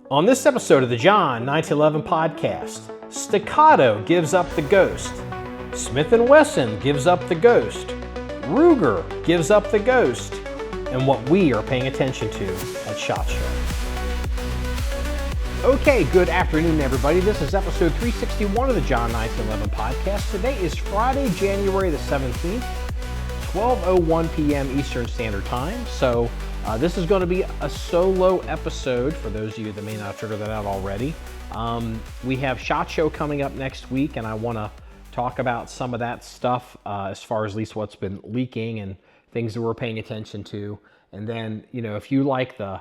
On this episode of the John1911 Podcast, Staccato gives up the ghost, Smith & Wesson gives up the ghost, Ruger gives up the ghost, and what we are paying attention to at SHOT Show. Okay, good afternoon, everybody. This is episode 361 of the John1911 Podcast. Today is Friday, January the 17th, 12:01 p.m. Eastern Standard Time. So this is going to be a solo episode for those of you that may not have figured that out already. We have SHOT Show coming up next week, and I want to talk about some of that stuff as far as at least what's been leaking and things that we're paying attention to. And then, you know, if you like the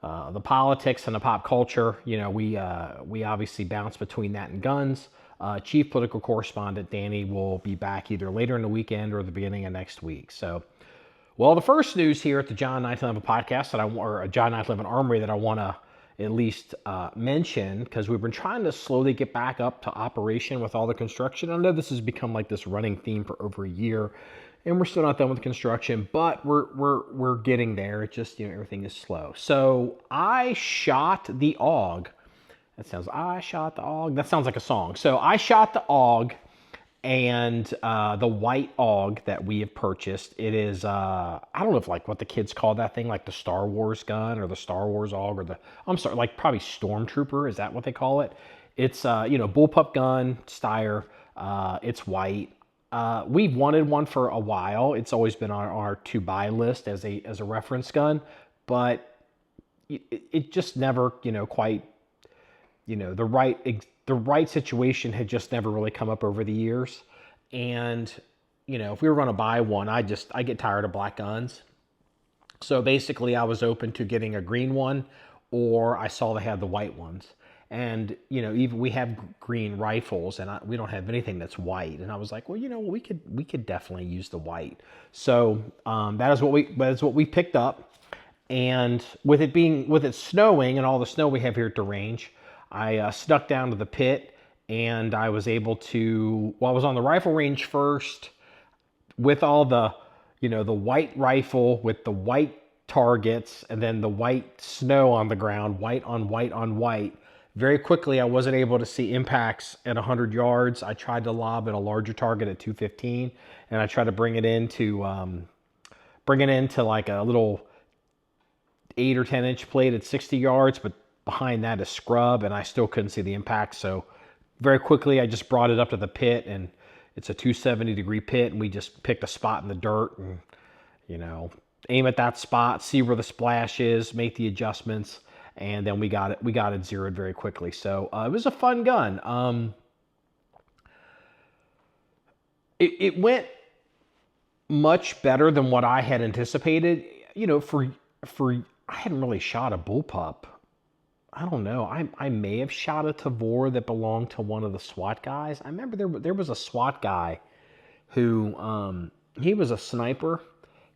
politics and the pop culture, you know, we obviously bounce between that and guns. Chief political correspondent Danny will be back either later in the weekend or the beginning of next week. So, well, the first news here at the John1911 Podcast or John1911 Armory that I want to at least mention, because we've been trying to slowly get back up to operation with all the construction. I know this has become like this running theme for over a year, and we're still not done with construction, but we're getting there. It just, you know, everything is slow. So I shot the AUG. I shot the AUG. That sounds like a song. So I shot the AUG, and the white AUG that we have purchased. It is I don't know if like what the kids call that thing, like the Star Wars gun or the Star Wars AUG or like probably Stormtrooper. Is that what they call it? It's you know, bullpup gun, Steyr. It's white. We've wanted one for a while. It's always been on our to buy list as a reference gun, but it just never, you know, quite, you know, the right situation had just never really come up over the years. And, you know, if we were going to buy one, I get tired of black guns. So basically I was open to getting a green one, or I saw they had the white ones. And, you know, even we have green rifles, and we don't have anything that's white. And I was like, well, you know, we could definitely use the white. So that is what we picked up. And with it snowing and all the snow we have here at the range, I snuck down to the pit, and I was able to, well, I was on the rifle range first with all the, you know, the white rifle with the white targets, and then the white snow on the ground, white on white on white. Very quickly, I wasn't able to see impacts at 100 yards. I tried to lob at a larger target at 215, and I tried to bring it into like a little 8 or 10 inch plate at 60 yards, but behind that is scrub, and I still couldn't see the impact. So very quickly, I just brought it up to the pit, and it's a 270-degree pit, and we just picked a spot in the dirt and, you know, aim at that spot, see where the splash is, make the adjustments, and then we got it zeroed very quickly. So it was a fun gun. It went much better than what I had anticipated. You know, for I hadn't really shot a bullpup. I don't know. I may have shot a Tavor that belonged to one of the SWAT guys. I remember there was a SWAT guy who he was a sniper,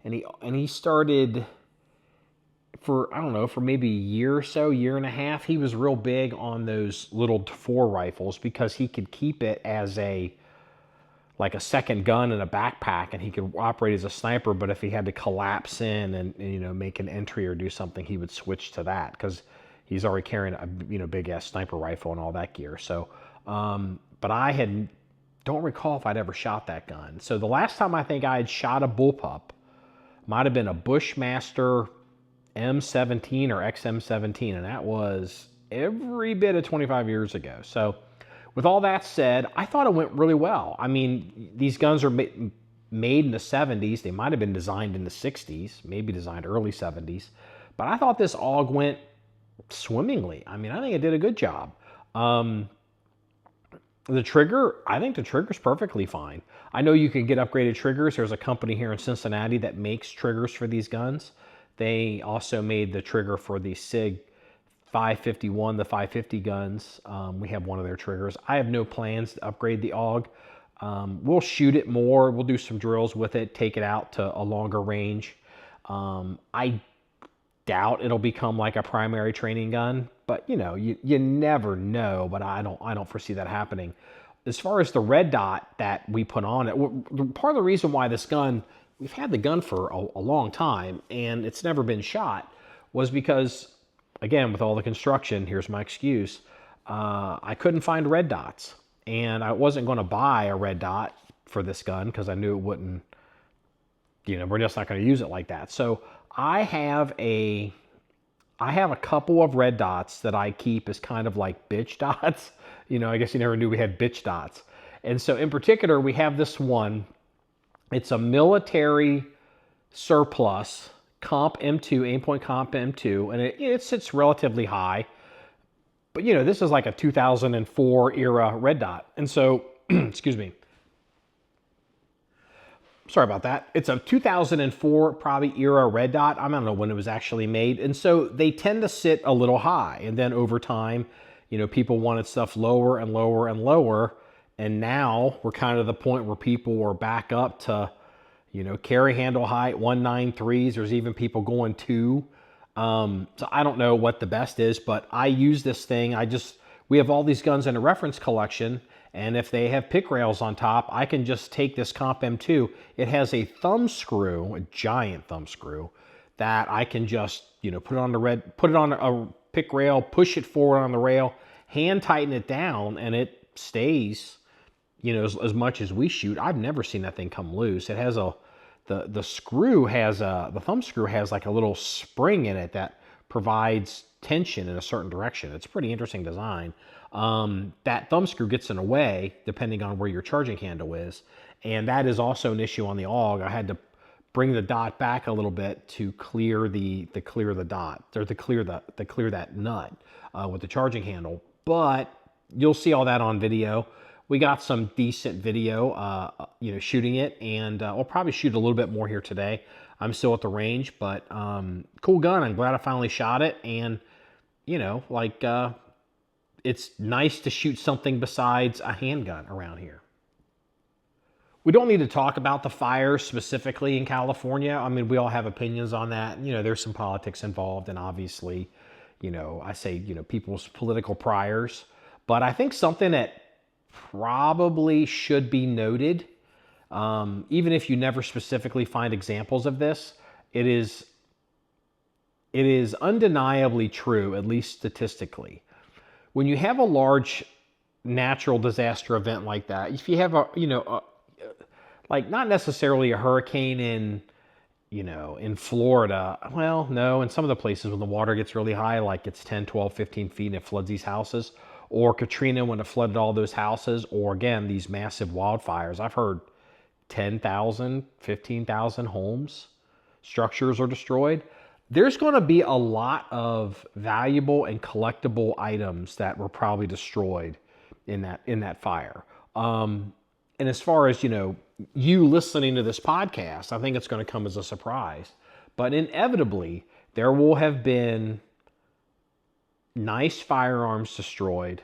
and he started for, I don't know, for maybe a year or so, year and a half. He was real big on those little Tavor rifles because he could keep it as like a second gun in a backpack, and he could operate as a sniper. But if he had to collapse in and you know, make an entry or do something, he would switch to that because he's already carrying a, you know, big ass sniper rifle and all that gear. So, but I don't recall if I'd ever shot that gun. So the last time I think I had shot a bullpup might have been a Bushmaster M17 or XM17, and that was every bit of 25 years ago. So with all that said, I thought it went really well. I mean, these guns are made in the 70s. They might have been designed in the 60s, maybe designed early 70s. But I thought this AUG went swimmingly. I mean, I think it did a good job. The trigger, I think the trigger's perfectly fine. I know you can get upgraded triggers. There's a company here in Cincinnati that makes triggers for these guns. They also made the trigger for the SIG 551, the 550 guns. We have one of their triggers. I have no plans to upgrade the AUG. We'll shoot it more. We'll do some drills with it, take it out to a longer range. I doubt it'll become like a primary training gun, but you know, you never know. But I don't foresee that happening. As far as the red dot that we put on it, part of the reason why this gun, we've had the gun for a long time and it's never been shot, was because again, with all the construction, here's my excuse. I couldn't find red dots, and I wasn't going to buy a red dot for this gun because I knew it wouldn't, we're just not going to use it like that. So I have a couple of red dots that I keep as kind of like bitch dots. I guess you never knew we had bitch dots. And so in particular, we have this one. It's a military surplus Comp M2, Aimpoint Comp M2, and it sits relatively high. But this is like a 2004 era red dot. And so, excuse me. Sorry about that. It's a 2004 probably era red dot. I don't know when it was actually made. And so they tend to sit a little high. And then over time, people wanted stuff lower and lower and lower. And now we're kind of the point where people are back up to, carry handle height, 193s. There's even people going 2. So I don't know what the best is, but I use this thing. We have all these guns in a reference collection. And if they have pick rails on top, I can just take this Comp M2. It has a thumb screw, a giant thumb screw, that I can just, put it on a pick rail, push it forward on the rail, hand tighten it down, and it stays, as much as we shoot. I've never seen that thing come loose. It has the thumb screw has like a little spring in it that provides tension in a certain direction. It's a pretty interesting design. That thumb screw gets in the way depending on where your charging handle is, and that is also an issue on the AUG. I had to bring the dot back a little bit to clear the dot, or to clear that nut with the charging handle. But you'll see all that on video. We got some decent video, shooting it, and I'll probably shoot a little bit more here today. I'm still at the range, but cool gun. I'm glad I finally shot it, and it's nice to shoot something besides a handgun around here. We don't need to talk about the fires specifically in California. I mean, we all have opinions on that. There's some politics involved, and obviously, I say, people's political priors. But I think something that probably should be noted, even if you never specifically find examples of this, it is undeniably true, at least statistically. When you have a large natural disaster event like that, if you have like not necessarily a hurricane in Florida, well, no, in some of the places when the water gets really high, like it's 10, 12, 15 feet and it floods these houses, or Katrina when it flooded all those houses, or again, these massive wildfires. I've heard 10,000, 15,000 homes, structures are destroyed. There's going to be a lot of valuable and collectible items that were probably destroyed in that fire. And as far as, you listening to this podcast, I think it's going to come as a surprise. But inevitably, there will have been nice firearms destroyed,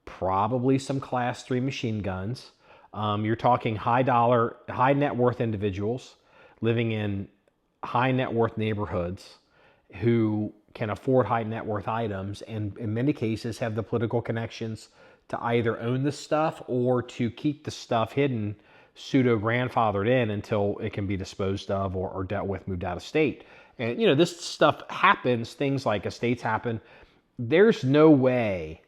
probably some Class 3 machine guns. You're talking high net worth individuals living in high net worth neighborhoods who can afford high net worth items, and in many cases have the political connections to either own the stuff or to keep the stuff hidden, pseudo grandfathered in until it can be disposed of or dealt with, moved out of state. And this stuff happens, things like estates happen. There's no way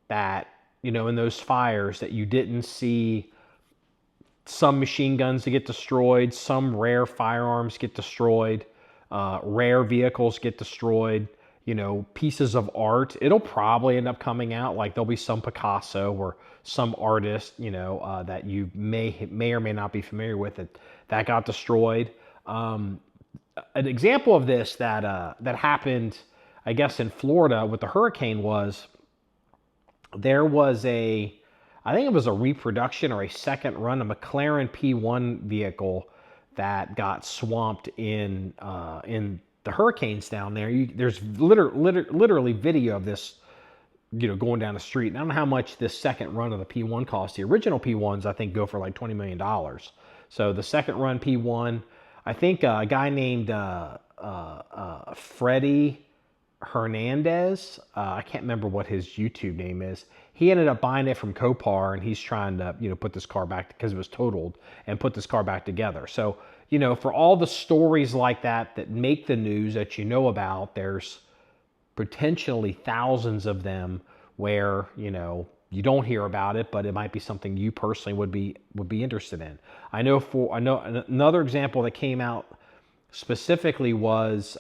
that, in those fires that you didn't see some machine guns that get destroyed, some rare firearms get destroyed, rare vehicles get destroyed, pieces of art. It'll probably end up coming out, like there'll be some Picasso or some artist, that you may or may not be familiar with that got destroyed. An example of this that happened, I guess, in Florida with the hurricane was there was I think it was a reproduction or a second run, a McLaren P1 vehicle that got swamped in the hurricanes down there. There's literally video of this, going down the street. And I don't know how much this second run of the P1 cost. The original P1s, I think, go for like $20 million. So the second run P1, I think a guy named Freddie Hernandez, I can't remember what his YouTube name is. He ended up buying it from Copar, and he's trying to, put this car back because it was totaled, and put this car back together. So, for all the stories like that make the news that about, there's potentially thousands of them where, you don't hear about it, but it might be something you personally would be interested in. I know another example that came out specifically was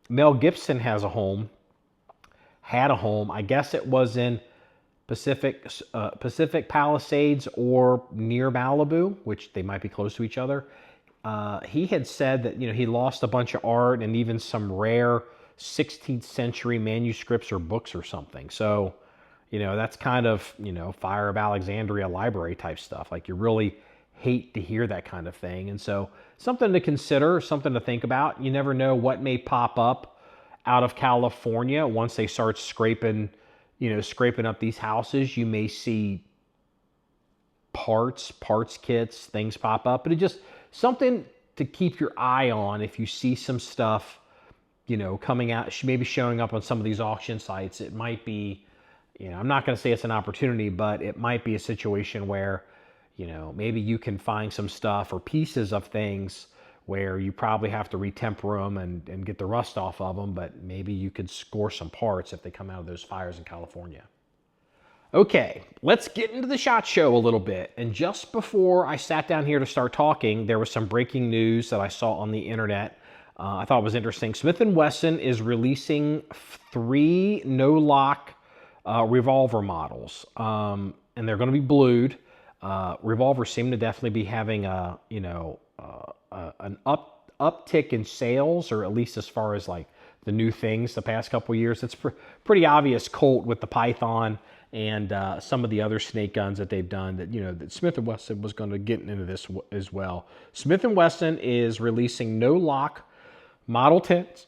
Mel Gibson had a home. I guess it was in Pacific Palisades or near Malibu, which they might be close to each other. He had said that he lost a bunch of art and even some rare 16th century manuscripts or books or something. So, that's kind of, Fire of Alexandria library type stuff. Like, you really hate to hear that kind of thing. And so something to consider, something to think about. You never know what may pop up out of California once they start scraping up these houses. You may see parts kits, things pop up, but it just something to keep your eye on if you see some stuff, coming out, maybe showing up on some of these auction sites. It might be, I'm not going to say it's an opportunity, but it might be a situation where, maybe you can find some stuff or pieces of things where you probably have to retemper them and get the rust off of them, but maybe you could score some parts if they come out of those fires in California. Okay, let's get into the SHOT Show a little bit. And just before I sat down here to start talking, there was some breaking news that I saw on the internet. I thought it was interesting. Smith & Wesson is releasing 3 no-lock revolver models, and they're going to be blued. Revolvers seem to definitely be having an uptick in sales, or at least as far as like the new things the past couple of years. It's pretty obvious Colt with the Python and some of the other snake guns that they've done that, that Smith & Wesson was going to get into this as well. Smith & Wesson is releasing no-lock Model 10s,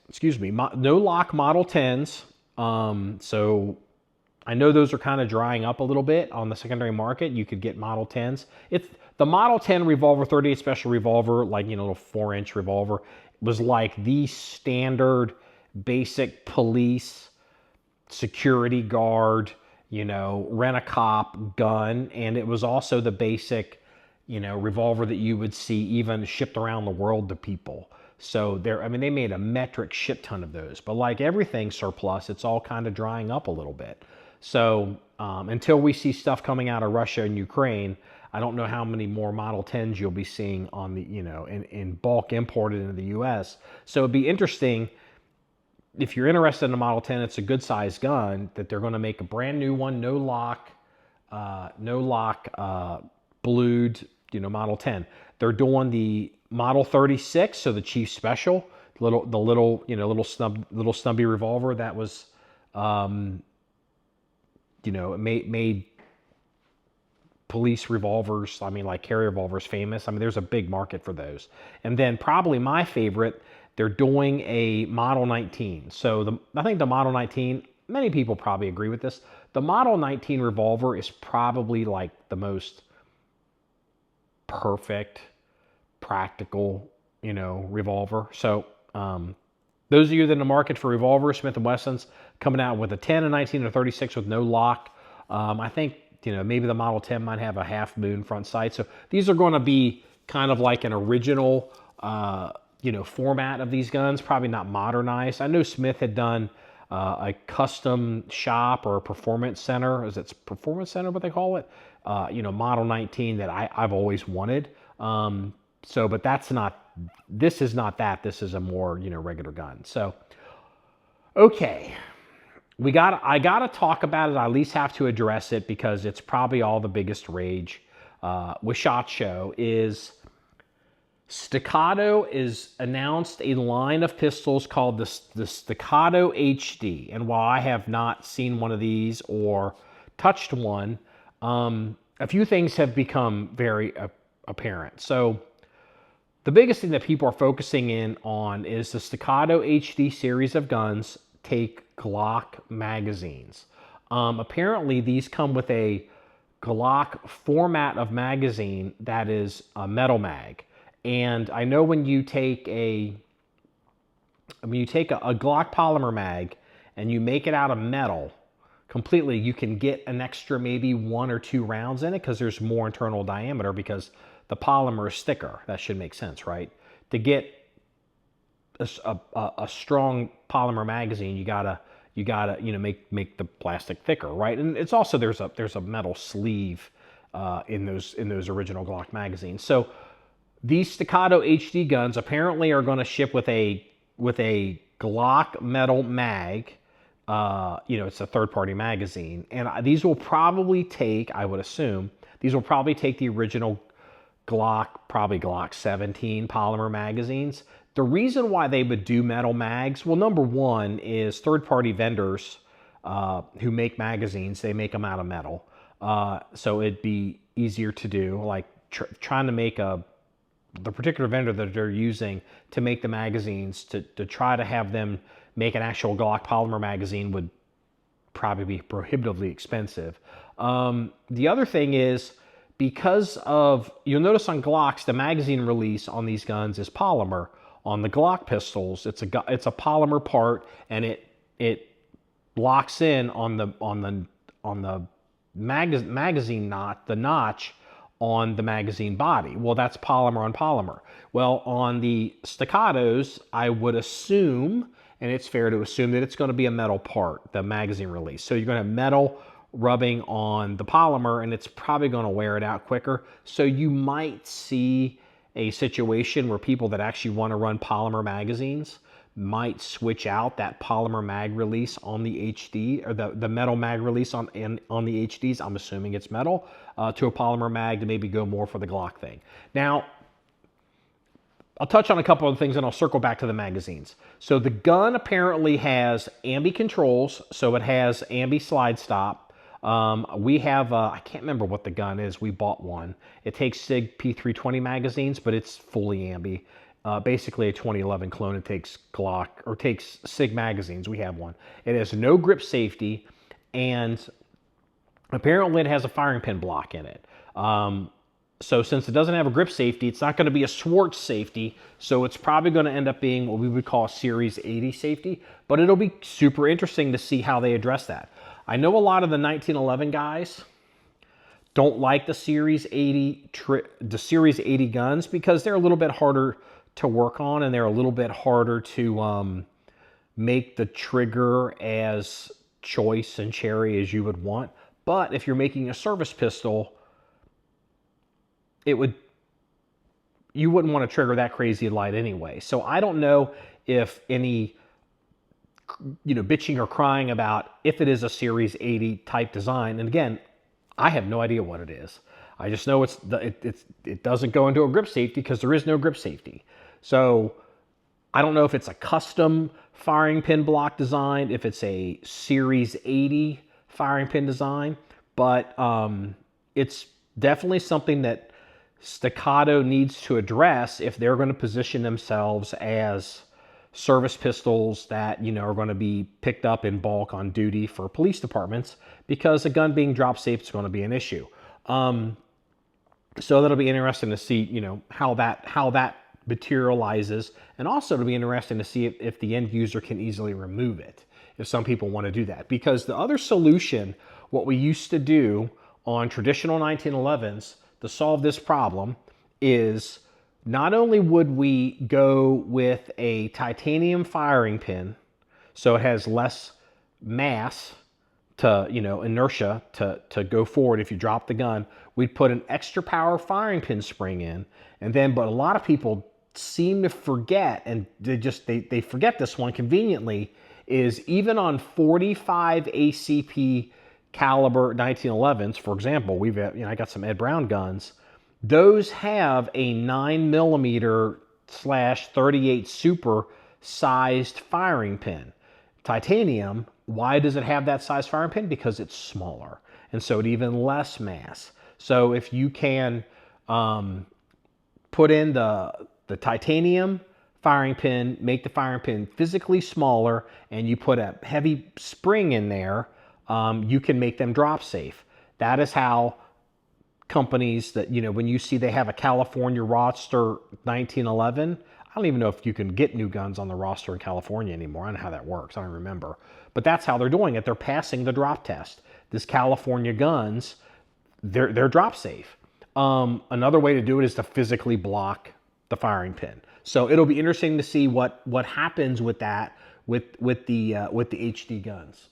no-lock Model 10s. So I know those are kind of drying up a little bit on the secondary market. You could get Model 10s. It's the Model 10 revolver, 38 special revolver, like, little 4-inch revolver, was like the standard basic police security guard, rent-a-cop gun. And it was also the basic, revolver that you would see even shipped around the world to people. So they made a metric shit ton of those. But like everything surplus, it's all kind of drying up a little bit. So until we see stuff coming out of Russia and Ukraine, I don't know how many more Model 10s you'll be seeing on the, in bulk imported into the U.S. So it'd be interesting, if you're interested in a Model 10, it's a good sized gun, that they're going to make a brand new one, no lock, blued, Model 10. They're doing the Model 36, so the Chief Special, little snubby revolver that was, made police revolvers, like carry revolvers, famous. There's a big market for those. And then probably my favorite, they're doing a Model 19. So I think the Model 19, many people probably agree with this. The Model 19 revolver is probably like the most perfect, practical, revolver. So those of you that are in the market for revolvers, Smith & Wesson's coming out with a 10, a 19, and a 36 with no lock. I think, maybe the Model 10 might have a half moon front sight. So these are going to be kind of like an original, format of these guns, probably not modernized. I know Smith had done a custom shop or a performance center. Is it performance center, what they call it? Model 19 that I've always wanted. But this is not that. This is a more, regular gun. So, okay. I got to talk about it. I at least have to address it because it's probably all the biggest rage with SHOT Show is Staccato is announced a line of pistols called the Staccato HD. And while I have not seen one of these or touched one, a few things have become very apparent. So the biggest thing that people are focusing in on is the Staccato HD series of guns take Glock magazines. Apparently these come with a Glock format of magazine that is a metal mag. And I know when you take a Glock polymer mag and you make it out of metal completely, you can get an extra maybe 1 or 2 rounds in it because there's more internal diameter because the polymer is thicker. That should make sense, right? To get a strong polymer magazine, you gotta make the plastic thicker, right? And it's also there's a metal sleeve in those original Glock magazines. So these Staccato HD guns apparently are going to ship with a Glock metal mag. It's a third-party magazine, and these will probably take, I would assume, these will probably take the original Glock, probably Glock 17 polymer magazines. The reason why they would do metal mags, well, number one is third-party vendors who make magazines, they make them out of metal. So it'd be easier to do, like trying to make the particular vendor that they're using to make the magazines, to try to have them make an actual Glock polymer magazine would probably be prohibitively expensive. The other thing is, because of, you'll notice on Glocks, the magazine release on these guns is polymer. On the Glock pistols, it's a polymer part, and it locks in on the magazine knot, the notch on the magazine body. Well, that's polymer on polymer. Well, on the Staccatos, I would assume, and it's fair to assume, that it's going to be a metal part, the magazine release. So you're going to have metal rubbing on the polymer, and it's probably going to wear it out quicker. So you might see a situation where people that actually want to run polymer magazines might switch out that polymer mag release on the HD, or the metal mag release on the HDs, I'm assuming it's metal, to a polymer mag to maybe go more for the Glock thing. Now, I'll touch on a couple of things and I'll circle back to the magazines. So the gun apparently has ambi controls, so it has ambi slide stop. We have, I can't remember what the gun is, we bought one. It takes SIG P320 magazines, but it's fully ambi. Basically a 2011 clone. It takes Glock, or takes SIG magazines. We have one. It has no grip safety, and apparently it has a firing pin block in it. So since it doesn't have a grip safety, it's not going to be a Schwartz safety, so it's probably going to end up being what we would call a Series 80 safety, but it'll be super interesting to see how they address that. I know a lot of the 1911 guys don't like the Series 80 guns because they're a little bit harder to work on, and they're a little bit harder to make the trigger as choice and cherry as you would want. But if you're making a service pistol, you wouldn't want to trigger that crazy light anyway. So I don't know if any bitching or crying about if it is a Series 80 type design. And again, I have no idea what it is. I just know it doesn't go into a grip safety because there is no grip safety. So I don't know if it's a custom firing pin block design, if it's a Series 80 firing pin design, but it's definitely something that Staccato needs to address if they're going to position themselves as service pistols that are going to be picked up in bulk on duty for police departments, because a gun being drop safe is going to be an issue. So that'll be interesting to see how that materializes, and also it'll be interesting to see if the end user can easily remove it, if some people want to do that. Because the other solution, what we used to do on traditional 1911s to solve this problem, is not only would we go with a titanium firing pin, so it has less mass to, inertia to go forward if you drop the gun, we'd put an extra power firing pin spring in, but a lot of people seem to forget, and they forget this one conveniently, is even on 45 ACP caliber 1911s, for example, I got some Ed Brown guns, those have a 9mm/38 super sized firing pin. Titanium, why does it have that size firing pin? Because it's smaller, and so it even less mass. So if you can put in the titanium firing pin, make the firing pin physically smaller, and you put a heavy spring in there, you can make them drop safe. That is how companies that, when you see they have a California roster 1911, I don't even know if you can get new guns on the roster in California anymore. I don't know how that works. I don't remember. But that's how they're doing it. They're passing the drop test. This California guns, they're drop safe. Another way to do it is to physically block the firing pin. So it'll be interesting to see what happens with that with the HD guns.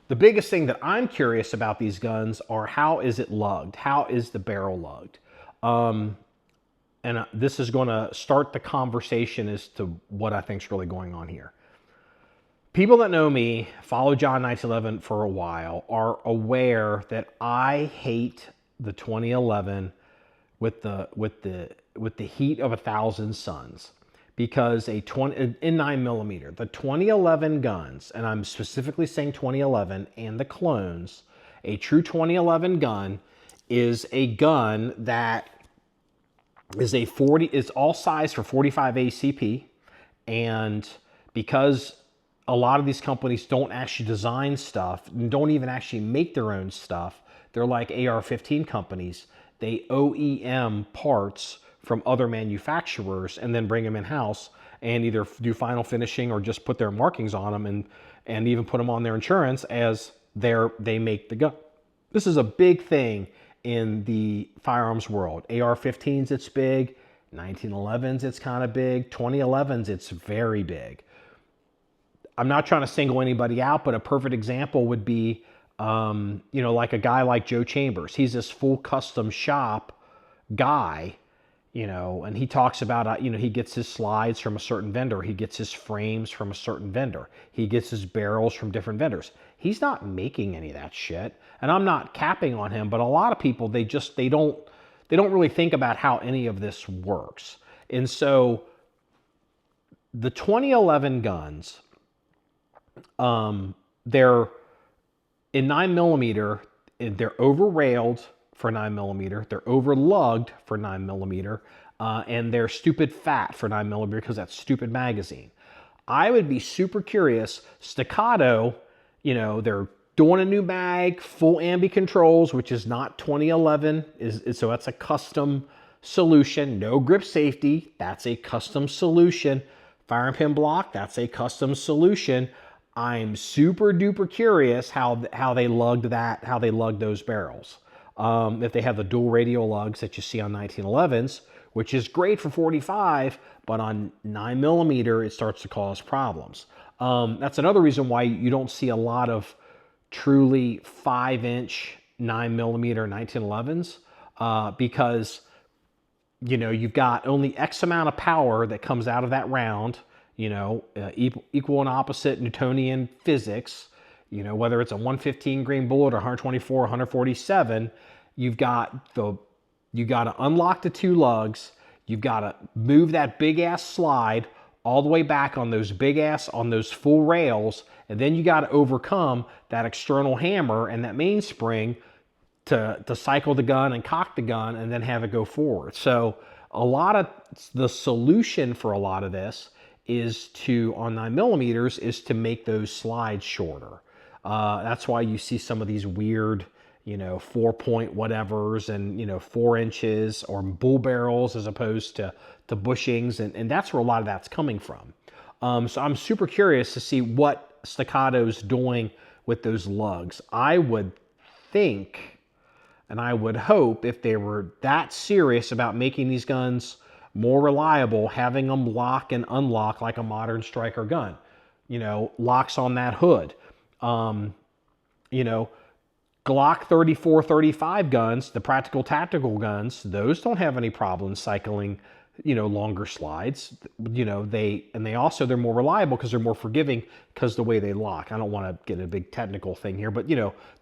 The biggest thing that I'm curious about these guns are how is it lugged? How is the barrel lugged? And this is going to start the conversation as to what I think is really going on here. People that know me, follow John1911 for a while, are aware that I hate the 2011 with the heat of 1,000 suns, because in 9mm, the 2011 guns, and I'm specifically saying 2011 and the clones, a true 2011 gun is a gun that is all size for 45 ACP, and because a lot of these companies don't actually design stuff and don't even actually make their own stuff, they're like AR-15 companies. They OEM parts from other manufacturers and then bring them in-house and either do final finishing or just put their markings on them and even put them on their insurance as they make the gun. This is a big thing in the firearms world. AR-15s, it's big. 1911s, it's kind of big. 2011s, it's very big. I'm not trying to single anybody out, but a perfect example would be, like a guy like Joe Chambers. He's this full custom shop guy, and he talks about, he gets his slides from a certain vendor. He gets his frames from a certain vendor. He gets his barrels from different vendors. He's not making any of that shit. And I'm not capping on him, but a lot of people, they don't really think about how any of this works. And so the 2011 guns, they're in 9mm, they're over railed for 9mm, they're over lugged for 9mm, and they're stupid fat for 9mm because that's stupid magazine. I would be super curious. Staccato, they're doing a new mag, full ambi controls, which is not 2011, so that's a custom solution. No grip safety, that's a custom solution. Fire and pin block, that's a custom solution. I'm super duper curious how they lugged that, how they lugged those barrels. If they have the dual radial lugs that you see on 1911s, which is great for 45, but on 9mm, it starts to cause problems. That's another reason why you don't see a lot of truly 5-inch 9mm 1911s, because, you've got only X amount of power that comes out of that round, equal and opposite Newtonian physics, whether it's a 115 grain bullet or 124, 147, you've got to unlock the two lugs. You've got to move that big ass slide all the way back on those on those full rails. And then you got to overcome that external hammer and that mainspring to cycle the gun and cock the gun and then have it go forward. So a lot of the solution for a lot of this is on 9mm is to make those slides shorter. That's why you see some of these weird, 4-point whatevers and, 4 inches or bull barrels as opposed to bushings. And that's where a lot of that's coming from. So I'm super curious to see what Staccato's doing with those lugs. I would think, and I would hope, if they were that serious about making these guns more reliable, having them lock and unlock like a modern striker gun, locks on that hood. Glock 34, 35 guns, the practical tactical guns, those don't have any problems cycling, longer slides. They're more reliable because they're more forgiving because the way they lock. I don't want to get a big technical thing here, but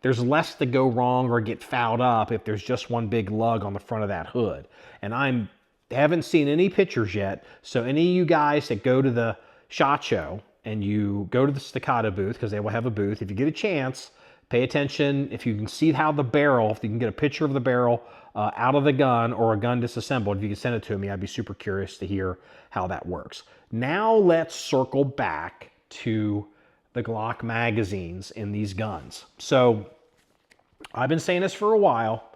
there's less to go wrong or get fouled up if there's just one big lug on the front of that hood. And haven't seen any pictures yet, so any of you guys that go to the SHOT Show and you go to the Staccato booth, because they will have a booth, if you get a chance, pay attention. If you can see how the barrel, if you can get a picture of the barrel out of the gun or a gun disassembled, if you can send it to me, I'd be super curious to hear how that works. Now let's circle back to the Glock magazines in these guns. So I've been saying this for a while.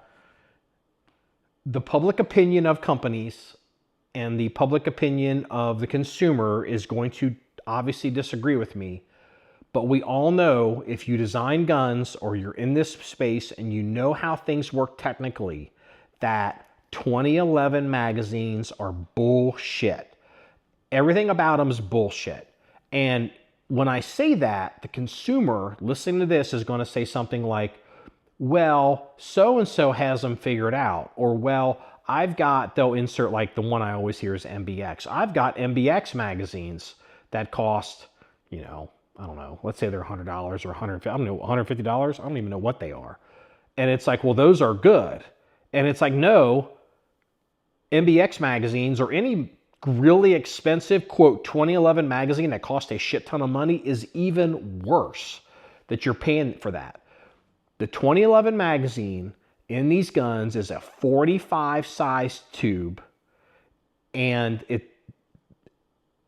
The public opinion of companies and the public opinion of the consumer is going to obviously disagree with me, but we all know if you design guns or you're in this space and you know how things work technically, that 2011 magazines are bullshit. Everything about them is bullshit. And when I say that, the consumer listening to this is going to say something like, well, so-and-so has them figured out. Or, well, they'll insert like the one I always hear is MBX. I've got MBX magazines that cost, I don't know, let's say they're $100 or $150, I don't know, $150. I don't even know what they are. And it's like, well, those are good. And it's like, no, MBX magazines or any really expensive, quote, 2011 magazine that costs a shit ton of money is even worse that you're paying for that. The 2011 magazine in these guns is a 45 size tube, and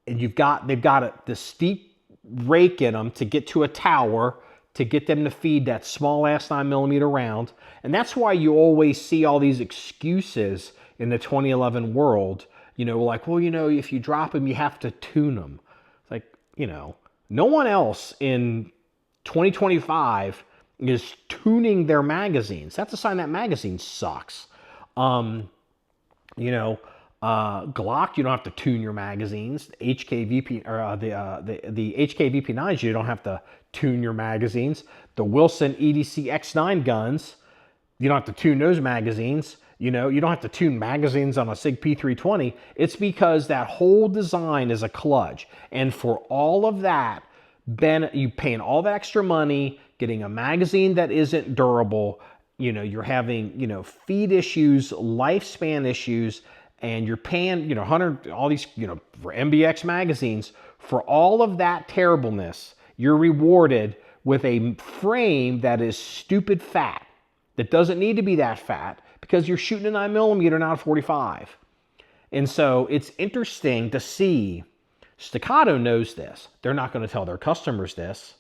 they've got the steep rake in them to get to a tower to get them to feed that small ass 9mm round. And that's why you always see all these excuses in the 2011 world, like, well, if you drop them, you have to tune them. It's like, no one else in 2025 is tuning their magazines. That's a sign that magazine sucks. Glock, you don't have to tune your magazines. HKVP or the HKVP9s, you don't have to tune your magazines. The Wilson EDC X9 guns, you don't have to tune those magazines. You don't have to tune magazines on a SIG P320. It's because that whole design is a kludge. And for all of that, you paying all that extra money, getting a magazine that isn't durable, you're having, feed issues, lifespan issues, and you're paying, all these, for MBX magazines. For all of that terribleness, you're rewarded with a frame that is stupid fat, that doesn't need to be that fat, because you're shooting a 9mm, not a 45. And so it's interesting to see, Staccato knows this. They're not going to tell their customers this,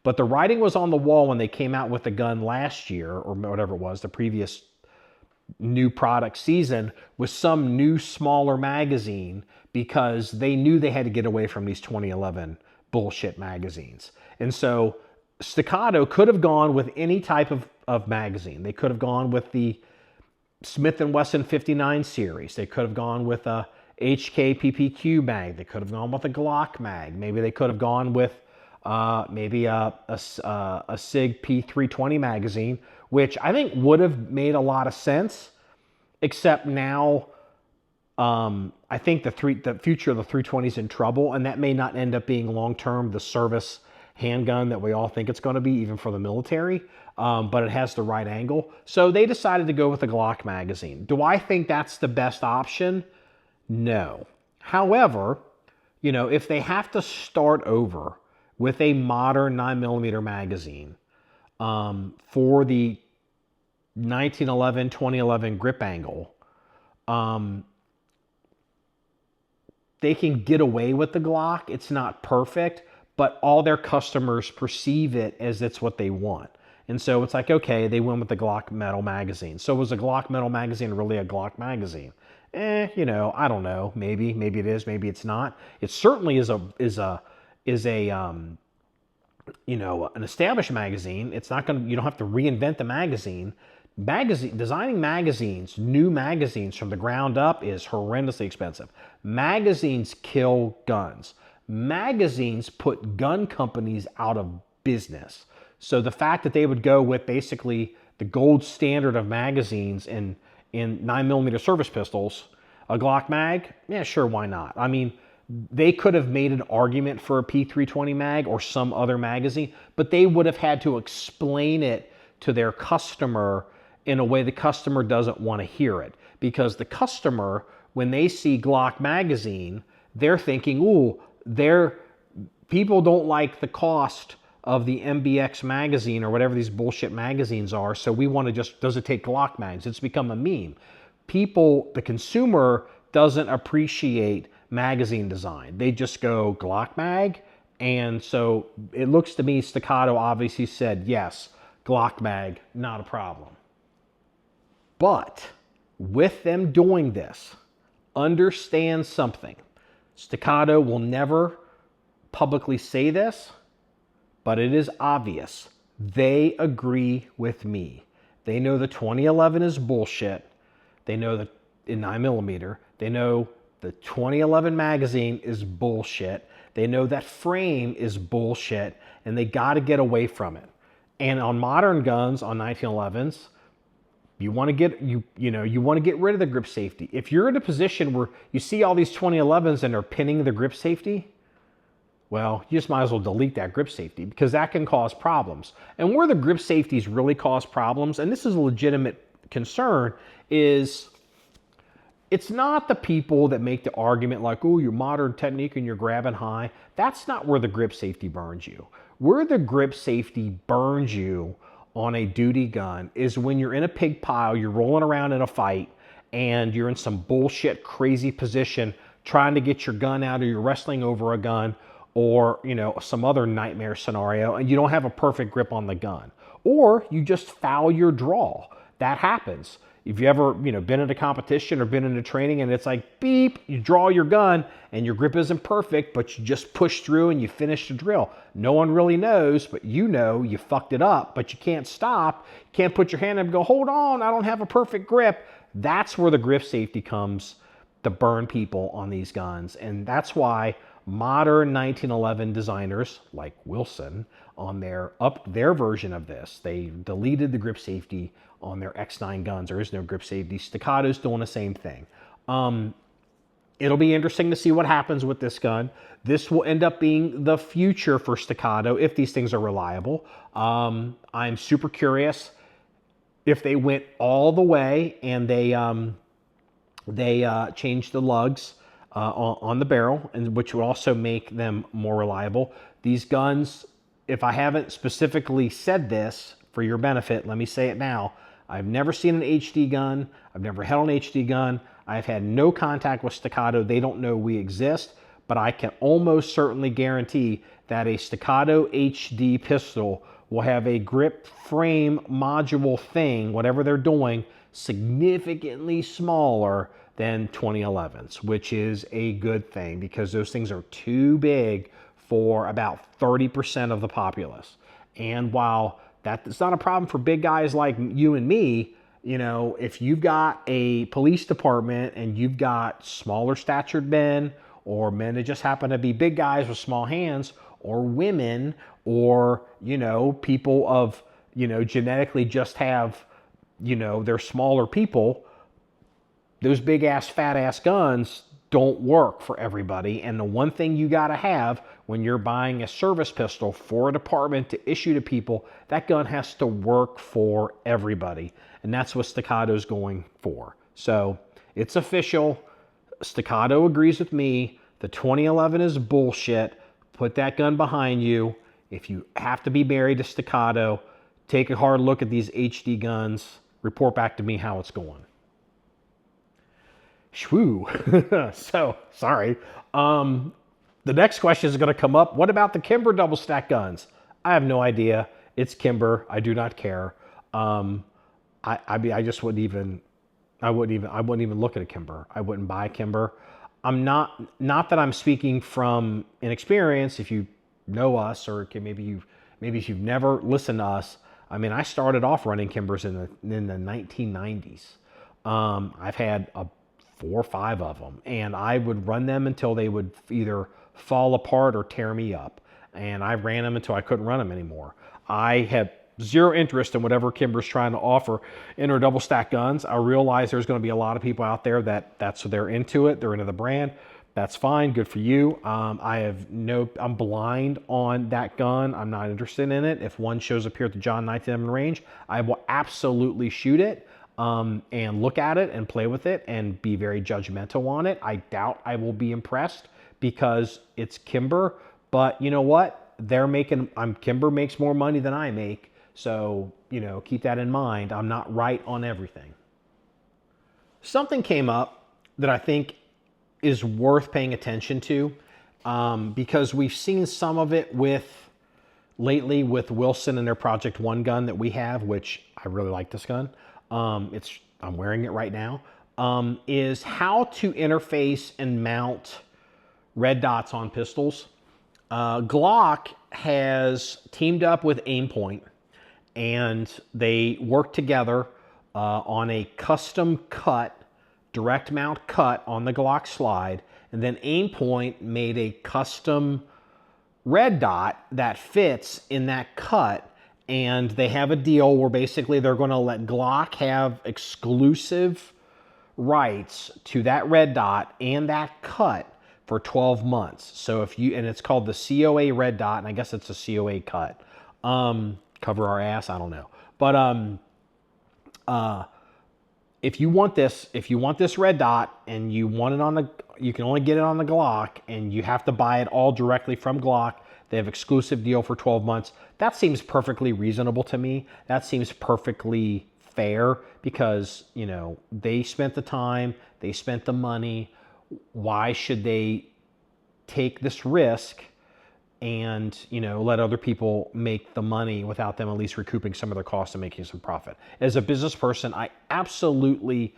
but the writing was on the wall when they came out with the gun last year, or whatever it was, the previous new product season, with some new smaller magazine, because they knew they had to get away from these 2011 bullshit magazines. And so Staccato could have gone with any type of magazine. They could have gone with the Smith & Wesson 59 series. They could have gone with a HK-PPQ mag. They could have gone with a Glock mag. Maybe they could have gone with maybe a SIG P320 magazine, which I think would have made a lot of sense, except now I think the future of the 320 is in trouble, and that may not end up being long-term the service handgun that we all think it's going to be, even for the military, but it has the right angle. So they decided to go with the Glock magazine. Do I think that's the best option? No. However, if they have to start over with a modern 9mm magazine for the 1911, 2011 grip angle, they can get away with the Glock. It's not perfect, but all their customers perceive it as it's what they want. And so it's like, okay, they went with the Glock metal magazine. So was a Glock metal magazine really a Glock magazine? I don't know. Maybe it is, maybe it's not. It certainly is an established magazine. It's not you don't have to reinvent the magazine. Designing magazines, new magazines from the ground up, is horrendously expensive. Magazines kill guns. Magazines put gun companies out of business. So the fact that they would go with basically the gold standard of magazines in 9mm service pistols, a Glock mag, yeah, sure, why not? I mean, they could have made an argument for a P320 mag or some other magazine, but they would have had to explain it to their customer in a way the customer doesn't want to hear it. Because the customer, when they see Glock magazine, they're thinking, ooh, people don't like the cost of the MBX magazine or whatever these bullshit magazines are, so we want to does it take Glock mags? It's become a meme. The consumer doesn't appreciate magazine design. They just go Glock mag, and so it looks to me Staccato obviously said, yes, Glock mag, not a problem. But with them doing this, understand something. Staccato will never publicly say this, but it is obvious. They agree with me. They know the 2011 is bullshit. They know that in 9mm, they know the 2011 magazine is bullshit. They know that frame is bullshit, and they got to get away from it. And on modern guns, on 1911s, you want to get you want to get rid of the grip safety. If you're in a position where you see all these 2011s and they're pinning the grip safety, well, you just might as well delete that grip safety, because that can cause problems. And where the grip safeties really cause problems, and this is a legitimate concern, is it's not the people that make the argument like, oh, your modern technique and you're grabbing high. That's not where the grip safety burns you. Where the grip safety burns you on a duty gun is when you're in a pig pile, you're rolling around in a fight, and you're in some bullshit crazy position trying to get your gun out, or you're wrestling over a gun, or some other nightmare scenario, and you don't have a perfect grip on the gun, or you just foul your draw. That happens. If you ever been in a competition or been in a training and it's like beep, you draw your gun and your grip isn't perfect, but you just push through and you finish the drill. No one really knows, but you fucked it up, but you can't stop. You can't put your hand up and go, hold on, I don't have a perfect grip. That's where the grip safety comes to burn people on these guns. And that's why modern 1911 designers like Wesson, on their version of this, they deleted the grip safety on their X9 guns. There is no grip safety. Staccato's doing the same thing. It'll be interesting to see what happens with this gun. This will end up being the future for Staccato if these things are reliable. I'm super curious if they went all the way and they changed the lugs on the barrel, and which would also make them more reliable. These guns, if I haven't specifically said this for your benefit, let me say it now. I've never seen an HD gun. I've never held an HD gun. I've had no contact with Staccato. They don't know we exist, but I can almost certainly guarantee that a Staccato HD pistol will have a grip frame module thing, whatever they're doing, significantly smaller than 2011s, which is a good thing, because those things are too big for about 30% of the populace. And while that's not a problem for big guys like you and me, if you've got a police department and you've got smaller statured men, or men that just happen to be big guys with small hands, or women, or, people of, genetically just have, they're smaller people, those big ass, fat ass guns don't work for everybody. And the one thing you got to have when you're buying a service pistol for a department to issue to people, that gun has to work for everybody. And that's what Staccato's going for. So it's official. Staccato agrees with me. The 2011 is bullshit. Put that gun behind you. If you have to be married to Staccato, take a hard look at these HD guns. Report back to me how it's going. Shwoo. So, sorry. The next question is going to come up. What about the Kimber double stack guns? I have no idea. It's Kimber. I do not care. I just wouldn't even look at a Kimber. I wouldn't buy a Kimber. I'm not that I'm speaking from inexperience. If you know us, or maybe if you've never listened to us, I mean, I started off running Kimbers in the 1990s. I've had 4 or 5 of them, and I would run them until they would either fall apart or tear me up. And I ran them until I couldn't run them anymore. I had zero interest in whatever Kimber's trying to offer in her double stack guns. I realize there's going to be a lot of people out there they're into it. They're into the brand. That's fine. Good for you. I'm blind on that gun. I'm not interested in it. If one shows up here at the John1911 range, I will absolutely shoot it. And look at it and play with it and be very judgmental on it. I doubt I will be impressed because it's Kimber, but you know what? Kimber makes more money than I make. So, keep that in mind. I'm not right on everything. Something came up that I think is worth paying attention to, because we've seen some of it lately with Wesson and their Project One gun that we have, which I really like this gun. I'm wearing it right now, is how to interface and mount red dots on pistols. Glock has teamed up with Aimpoint, and they work together on a custom cut direct mount cut on the Glock slide, and then Aimpoint made a custom red dot that fits in that cut, and they have a deal where basically they're going to let Glock have exclusive rights to that red dot and that cut for 12 months. So if you, and it's called the COA red dot, and I guess it's a COA cut. Cover our ass, I don't know. But if you want this red dot and you want it on the, you can only get it on the Glock, and you have to buy it all directly from Glock. They have exclusive deal for 12 months. That seems perfectly reasonable to me. That seems perfectly fair because, you know, they spent the time, they spent the money. Why should they take this risk and, you know, let other people make the money without them at least recouping some of their costs and making some profit? As a business person, I absolutely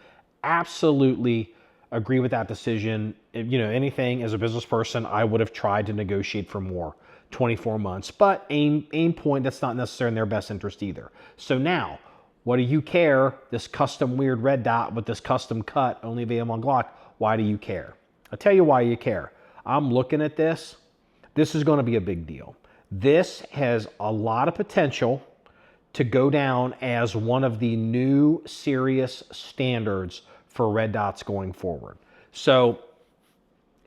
agree with that decision. You know, anything as a business person, I would have tried to negotiate for more, 24 months. But Aimpoint, that's not necessarily in their best interest either. So now, what do you care? This custom weird red dot with this custom cut, only available on Glock. Why do you care? I'll tell you why you care. I'm looking at this. This is going to be a big deal. This has a lot of potential to go down as one of the new serious standards for red dots going forward. So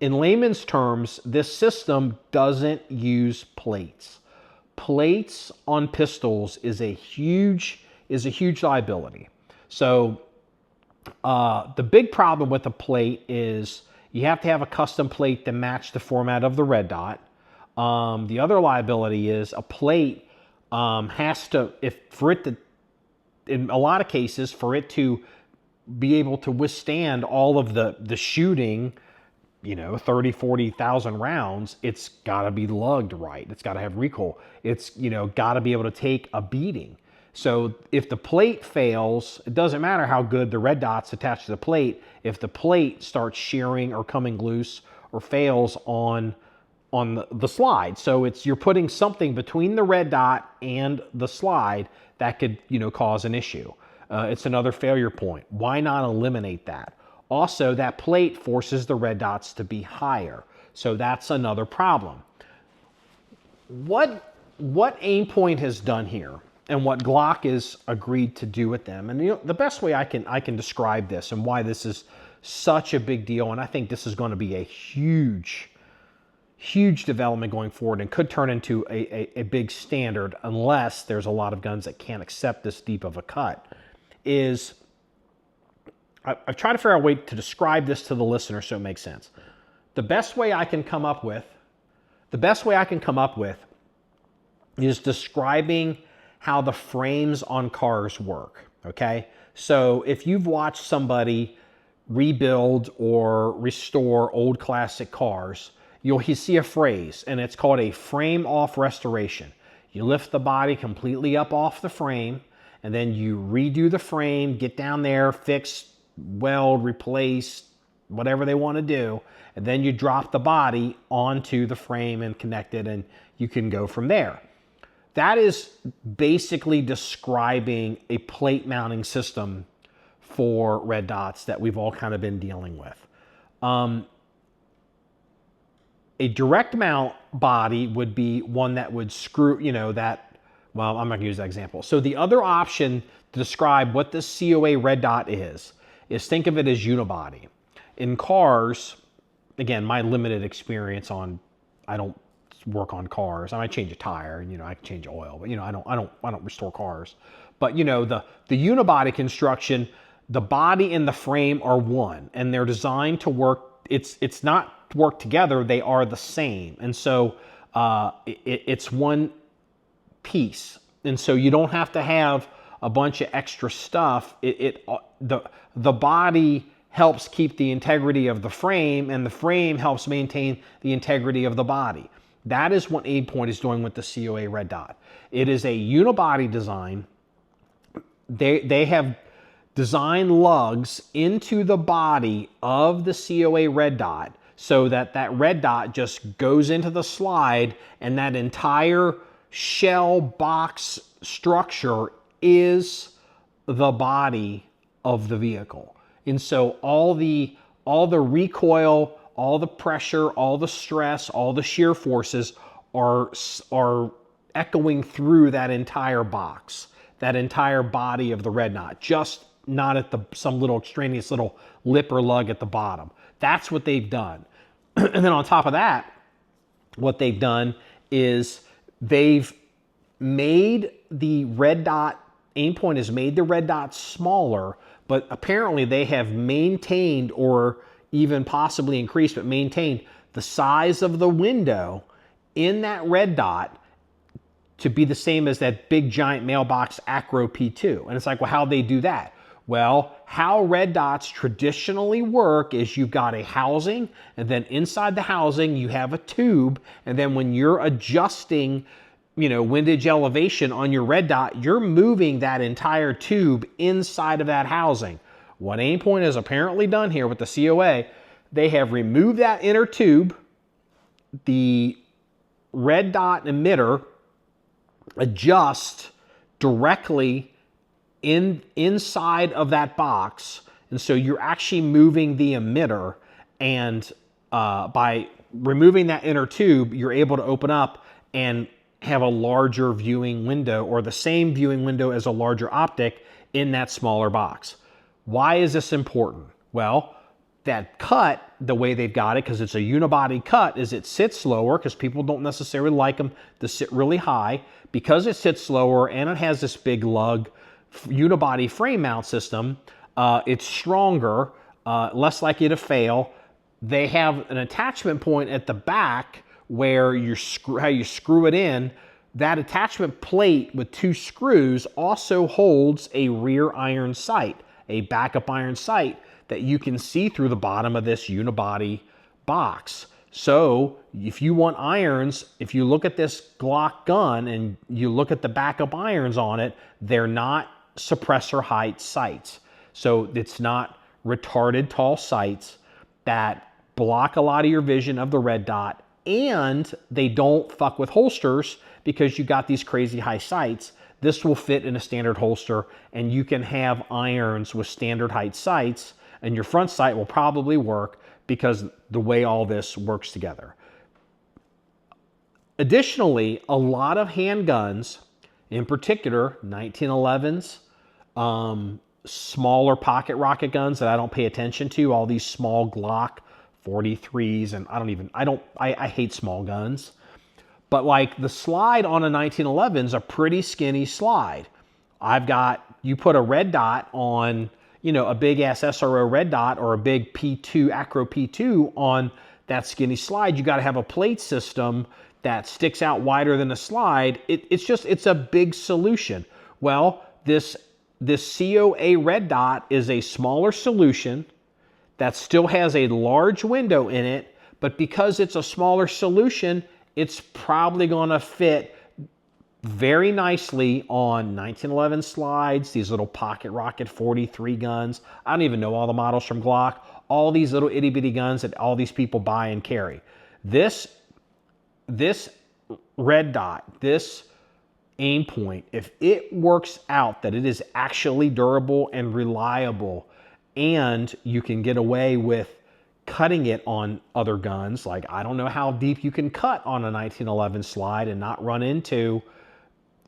in layman's terms, this system doesn't use plates. Plates on pistols is a huge liability. So the big problem with a plate is you have to have a custom plate to match the format of the red dot. The other liability is a plate has to, in a lot of cases, for it to be able to withstand all of the shooting, you know, 30, 40,000 rounds, it's got to be lugged right. It's got to have recoil. It's, you know, got to be able to take a beating. So if the plate fails, it doesn't matter how good the red dot's attached to the plate. If the plate starts shearing or coming loose or fails on the slide, so you're putting something between the red dot and the slide that could, you know, cause an issue. It's another failure point. Why not eliminate that? Also, that plate forces the red dots to be higher, so that's another problem. What Aimpoint has done here, and what Glock has agreed to do with them, and you know, the best way I can describe this and why this is such a big deal, and I think this is going to be a huge development going forward and could turn into a big standard unless there's a lot of guns that can't accept this deep of a cut, is I've tried to figure out a way to describe this to the listener so it makes sense. The best way I can come up with is describing how the frames on cars work, okay? So if you've watched somebody rebuild or restore old classic cars, you'll see a phrase, and it's called a frame-off restoration. You lift the body completely up off the frame, and then you redo the frame, get down there, fix, weld, replace, whatever they want to do, and then you drop the body onto the frame and connect it, and you can go from there. That is basically describing a plate mounting system for red dots that we've all kind of been dealing with. A direct mount body would be one that would screw, you know, that, well, I'm not gonna use that example. So the other option to describe what this COA red dot is think of it as unibody. In cars, again, my limited experience I don't work on cars. I might change a tire, you know, I can change oil, but you know, I don't restore cars. But you know, the unibody construction, the body and the frame are one, and they're designed to work. It's not work together, they are the same. And so it's one piece. And so you don't have to have a bunch of extra stuff. The body helps keep the integrity of the frame, and the frame helps maintain the integrity of the body. That is what Aimpoint is doing with the COA red dot. It is a unibody design. They have designed lugs into the body of the COA red dot so that red dot just goes into the slide, and that entire shell box structure is the body of the vehicle. And so all the recoil, all the pressure, all the stress, all the shear forces are echoing through that entire box, that entire body of the red dot, just not at some little extraneous little lip or lug at the bottom. That's what they've done. And then on top of that, what they've done is they've made the red dot, Aimpoint has made the red dot smaller, but apparently they have maintained, or even possibly increased, but maintained the size of the window in that red dot to be the same as that big giant mailbox Acro P2. And it's like, well, how'd they do that? Well, how red dots traditionally work is you've got a housing, and then inside the housing you have a tube, and then when you're adjusting, windage elevation on your red dot, you're moving that entire tube inside of that housing. What Aimpoint has apparently done here with the COA, they have removed that inner tube. The red dot emitter adjusts directly inside of that box, and so you're actually moving the emitter, and by removing that inner tube, you're able to open up and have a larger viewing window, or the same viewing window as a larger optic in that smaller box. Why is this important? Well, that cut, the way they've got it, because it's a unibody cut, is it sits lower, because people don't necessarily like them to sit really high. Because it sits lower and it has this big lug unibody frame mount system, it's stronger, less likely to fail. They have an attachment point at the back where how you screw it in. That attachment plate with 2 screws also holds a rear iron sight, a backup iron sight that you can see through the bottom of this unibody box. So if you want irons, if you look at this Glock gun and you look at the backup irons on it, they're not suppressor height sights. So it's not retarded tall sights that block a lot of your vision of the red dot, and they don't fuck with holsters because you got these crazy high sights. This will fit in a standard holster, and you can have irons with standard height sights, and your front sight will probably work because the way all this works together. Additionally, a lot of handguns, in particular 1911s, smaller pocket rocket guns that I don't pay attention to, all these small Glock 43s, and I hate small guns. But like the slide on a 1911 is a pretty skinny slide. You put a red dot on, a big ass SRO red dot or a big P2, Acro P2 on that skinny slide, you got to have a plate system that sticks out wider than a slide. It's a big solution. Well, this COA red dot is a smaller solution that still has a large window in it, but because it's a smaller solution, it's probably going to fit very nicely on 1911 slides, these little pocket rocket 43 guns. I don't even know all the models from Glock. All these little itty bitty guns that all these people buy and carry. This red dot, this Aimpoint, if it works out that it is actually durable and reliable, and you can get away with cutting it on other guns, like I don't know how deep you can cut on a 1911 slide and not run into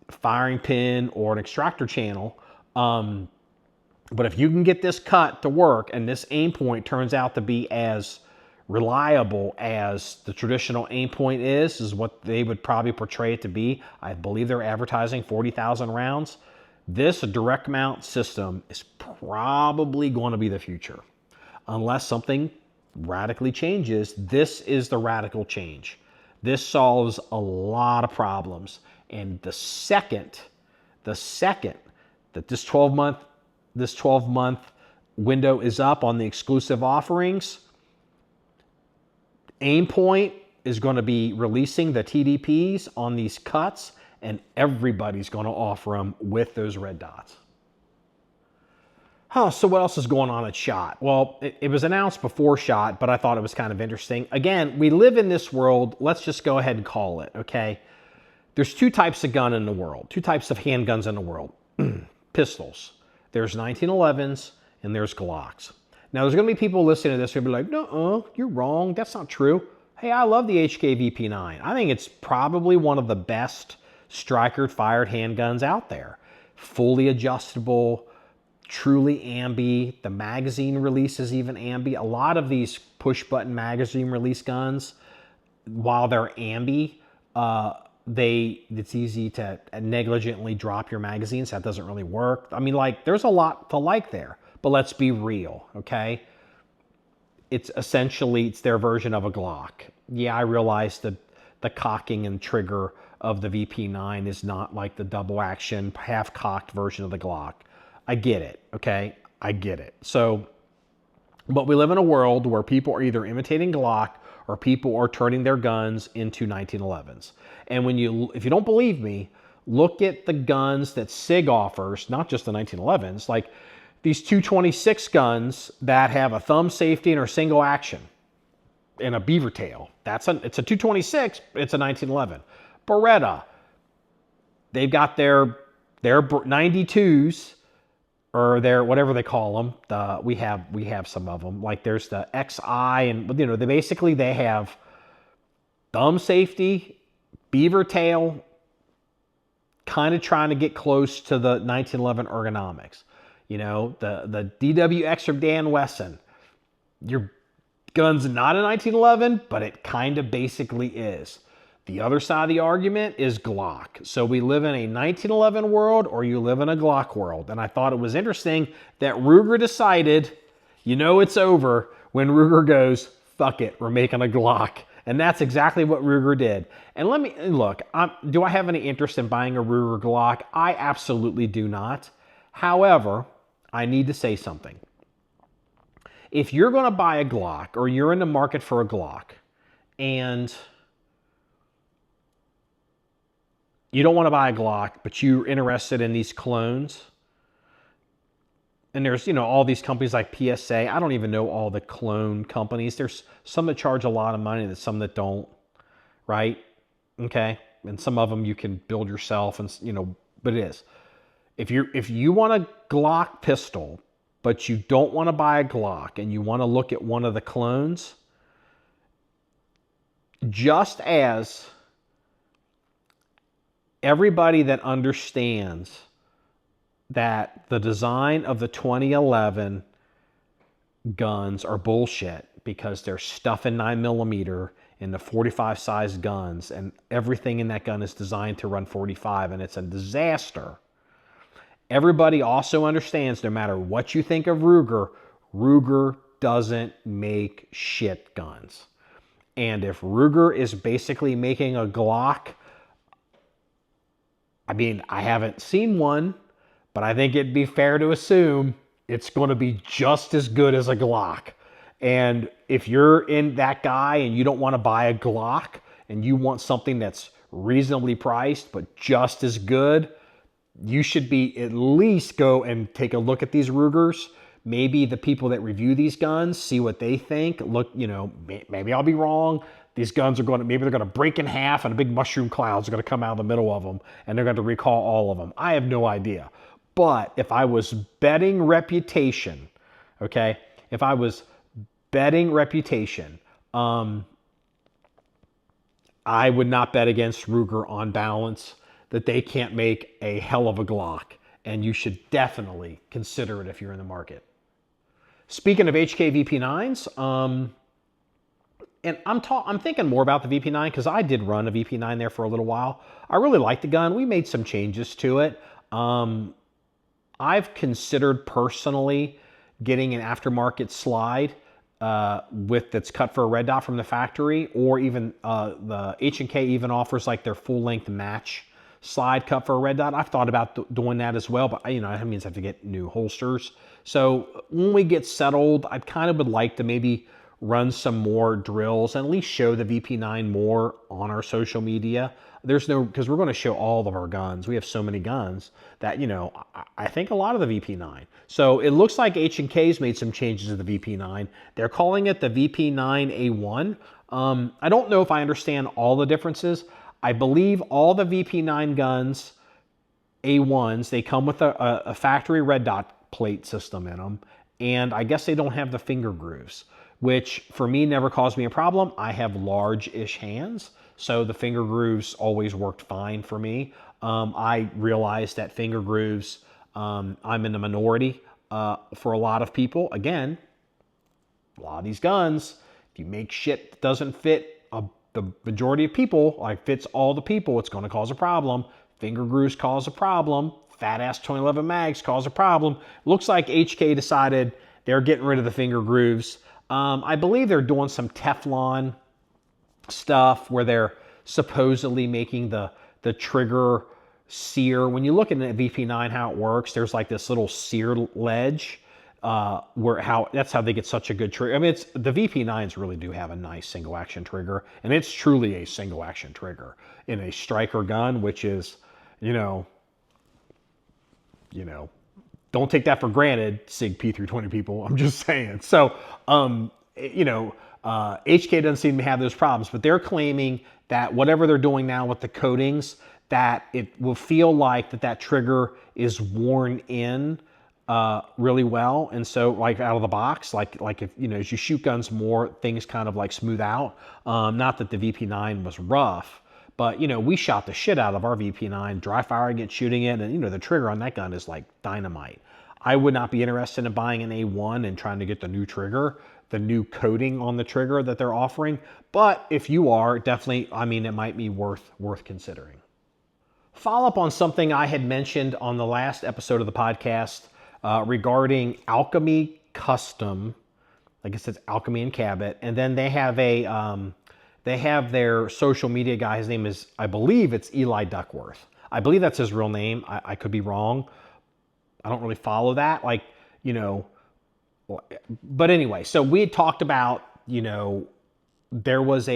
firing pin or an extractor channel. But if you can get this cut to work and this Aimpoint turns out to be as reliable as the traditional Aimpoint is what they would probably portray it to be. I believe they're advertising 40,000 rounds. This direct mount system is probably going to be the future. Unless something radically changes, this is the radical change. This solves a lot of problems. And the second that this 12-month window is up on the exclusive offerings, Aimpoint is going to be releasing the TDPs on these cuts, and everybody's going to offer them with those red dots. So what else is going on at SHOT? Well, it was announced before SHOT, but I thought it was kind of interesting. Again, we live in this world. Let's just go ahead and call it, okay? There's 2 types of gun in the world, 2 types of handguns in the world. Pistols. There's 1911s and there's Glocks. Now, there's going to be people listening to this who will be like, no, you're wrong. That's not true. Hey, I love the HK VP9. I think it's probably one of the best striker-fired handguns out there. Fully adjustable, truly ambi. The magazine release is even ambi. A lot of these push-button magazine release guns, while they're ambi, it's easy to negligently drop your magazines. That doesn't really work. I mean, like, there's a lot to like there. But let's be real, okay? It's their version of a Glock. Yeah, I realize that the cocking and trigger of the VP9 is not like the double action, half-cocked version of the Glock. I get it, okay? I get it. So, but we live in a world where people are either imitating Glock or people are turning their guns into 1911s. And if you don't believe me, look at the guns that SIG offers, not just the 1911s, like these 226 guns that have a thumb safety and are single action and a beaver tail. It's a 226, it's a 1911. Beretta, they've got their 92s, or their whatever they call them. We have some of them. Like there's the XI, and they have thumb safety, beaver tail, kind of trying to get close to the 1911 ergonomics. The DWX from Dan Wesson. Your gun's not a 1911, but it kind of basically is. The other side of the argument is Glock. So we live in a 1911 world or you live in a Glock world. And I thought it was interesting that Ruger decided, it's over when Ruger goes, fuck it, we're making a Glock. And that's exactly what Ruger did. And look, do I have any interest in buying a Ruger Glock? I absolutely do not. However, I need to say something. If you're going to buy a Glock or you're in the market for a Glock and you don't want to buy a Glock, but you're interested in these clones, and there's, all these companies like PSA. I don't even know all the clone companies. There's some that charge a lot of money, and some that don't, right? Okay? And some of them you can build yourself, and, but it is. If you want a Glock pistol, but you don't want to buy a Glock, and you want to look at one of the clones, just as everybody that understands that the design of the 2011 guns are bullshit because they're stuffing 9mm in the 45 size guns, and everything in that gun is designed to run 45, and it's a disaster. Everybody also understands, no matter what you think of Ruger, Ruger doesn't make shit guns. And if Ruger is basically making a Glock, I haven't seen one, but I think it'd be fair to assume it's going to be just as good as a Glock. And if you're in that guy and you don't want to buy a Glock and you want something that's reasonably priced but just as good, you should be at least go and take a look at these Rugers. Maybe the people that review these guns, see what they think. Look, maybe I'll be wrong. These guns they're going to break in half and a big mushroom cloud's going to come out of the middle of them and they're going to recall all of them. I have no idea. But if I was betting reputation, okay, I would not bet against Ruger on balance that they can't make a hell of a Glock. And you should definitely consider it if you're in the market. Speaking of HK VP9s, and I'm thinking more about the VP9 because I did run a VP9 there for a little while. I really like the gun. We made some changes to it. I've considered personally getting an aftermarket slide that's cut for a red dot from the factory, or even the H&K even offers like their full-length match slide cut for a red dot. I've thought about doing that as well, but that means I have to get new holsters. So when we get settled, I kind of would like to maybe run some more drills and at least show the VP9 more on our social media. Because we're going to show all of our guns. We have so many guns that, I think a lot of the VP9. So it looks like H&K's made some changes to the VP9. They're calling it the VP9A1. I don't know if I understand all the differences. I believe all the VP9 guns, A1s, they come with a factory red dot plate system in them. and I guess they don't have the finger grooves, which for me never caused me a problem. I have large-ish hands, so the finger grooves always worked fine for me. I realized that finger grooves, I'm in the minority for a lot of people. Again, a lot of these guns, if you make shit that doesn't fit the majority of people, like fits all the people, it's going to cause a problem. Finger grooves cause a problem. Fat ass 2011 mags cause a problem. Looks like HK decided they're getting rid of the finger grooves. I believe they're doing some Teflon stuff where they're supposedly making the trigger sear. When you look at the VP9, how it works, there's like this little sear ledge that's how they get such a good trigger. I mean, the VP9s really do have a nice single action trigger, and it's truly a single action trigger in a striker gun, which is, don't take that for granted, SIG P320 people. I'm just saying. So, HK doesn't seem to have those problems, but they're claiming that whatever they're doing now with the coatings, that it will feel like that trigger is worn in really well. And so like out of the box, like if, as you shoot guns more, things kind of like smooth out. Not that the VP9 was rough, but we shot the shit out of our VP9, dry firing it, shooting it. And the trigger on that gun is like dynamite. I would not be interested in buying an A1 and trying to get the new trigger, the new coating on the trigger that they're offering. But if you are, definitely, it might be worth considering. Follow up on something I had mentioned on the last episode of the podcast regarding Alchemy Custom. I guess it's Alchemy and Cabot. And then they have their social media guy. His name is, I believe it's Eli Duckworth. I believe that's his real name. I could be wrong. I don't really follow that. But anyway, so we had talked about, there was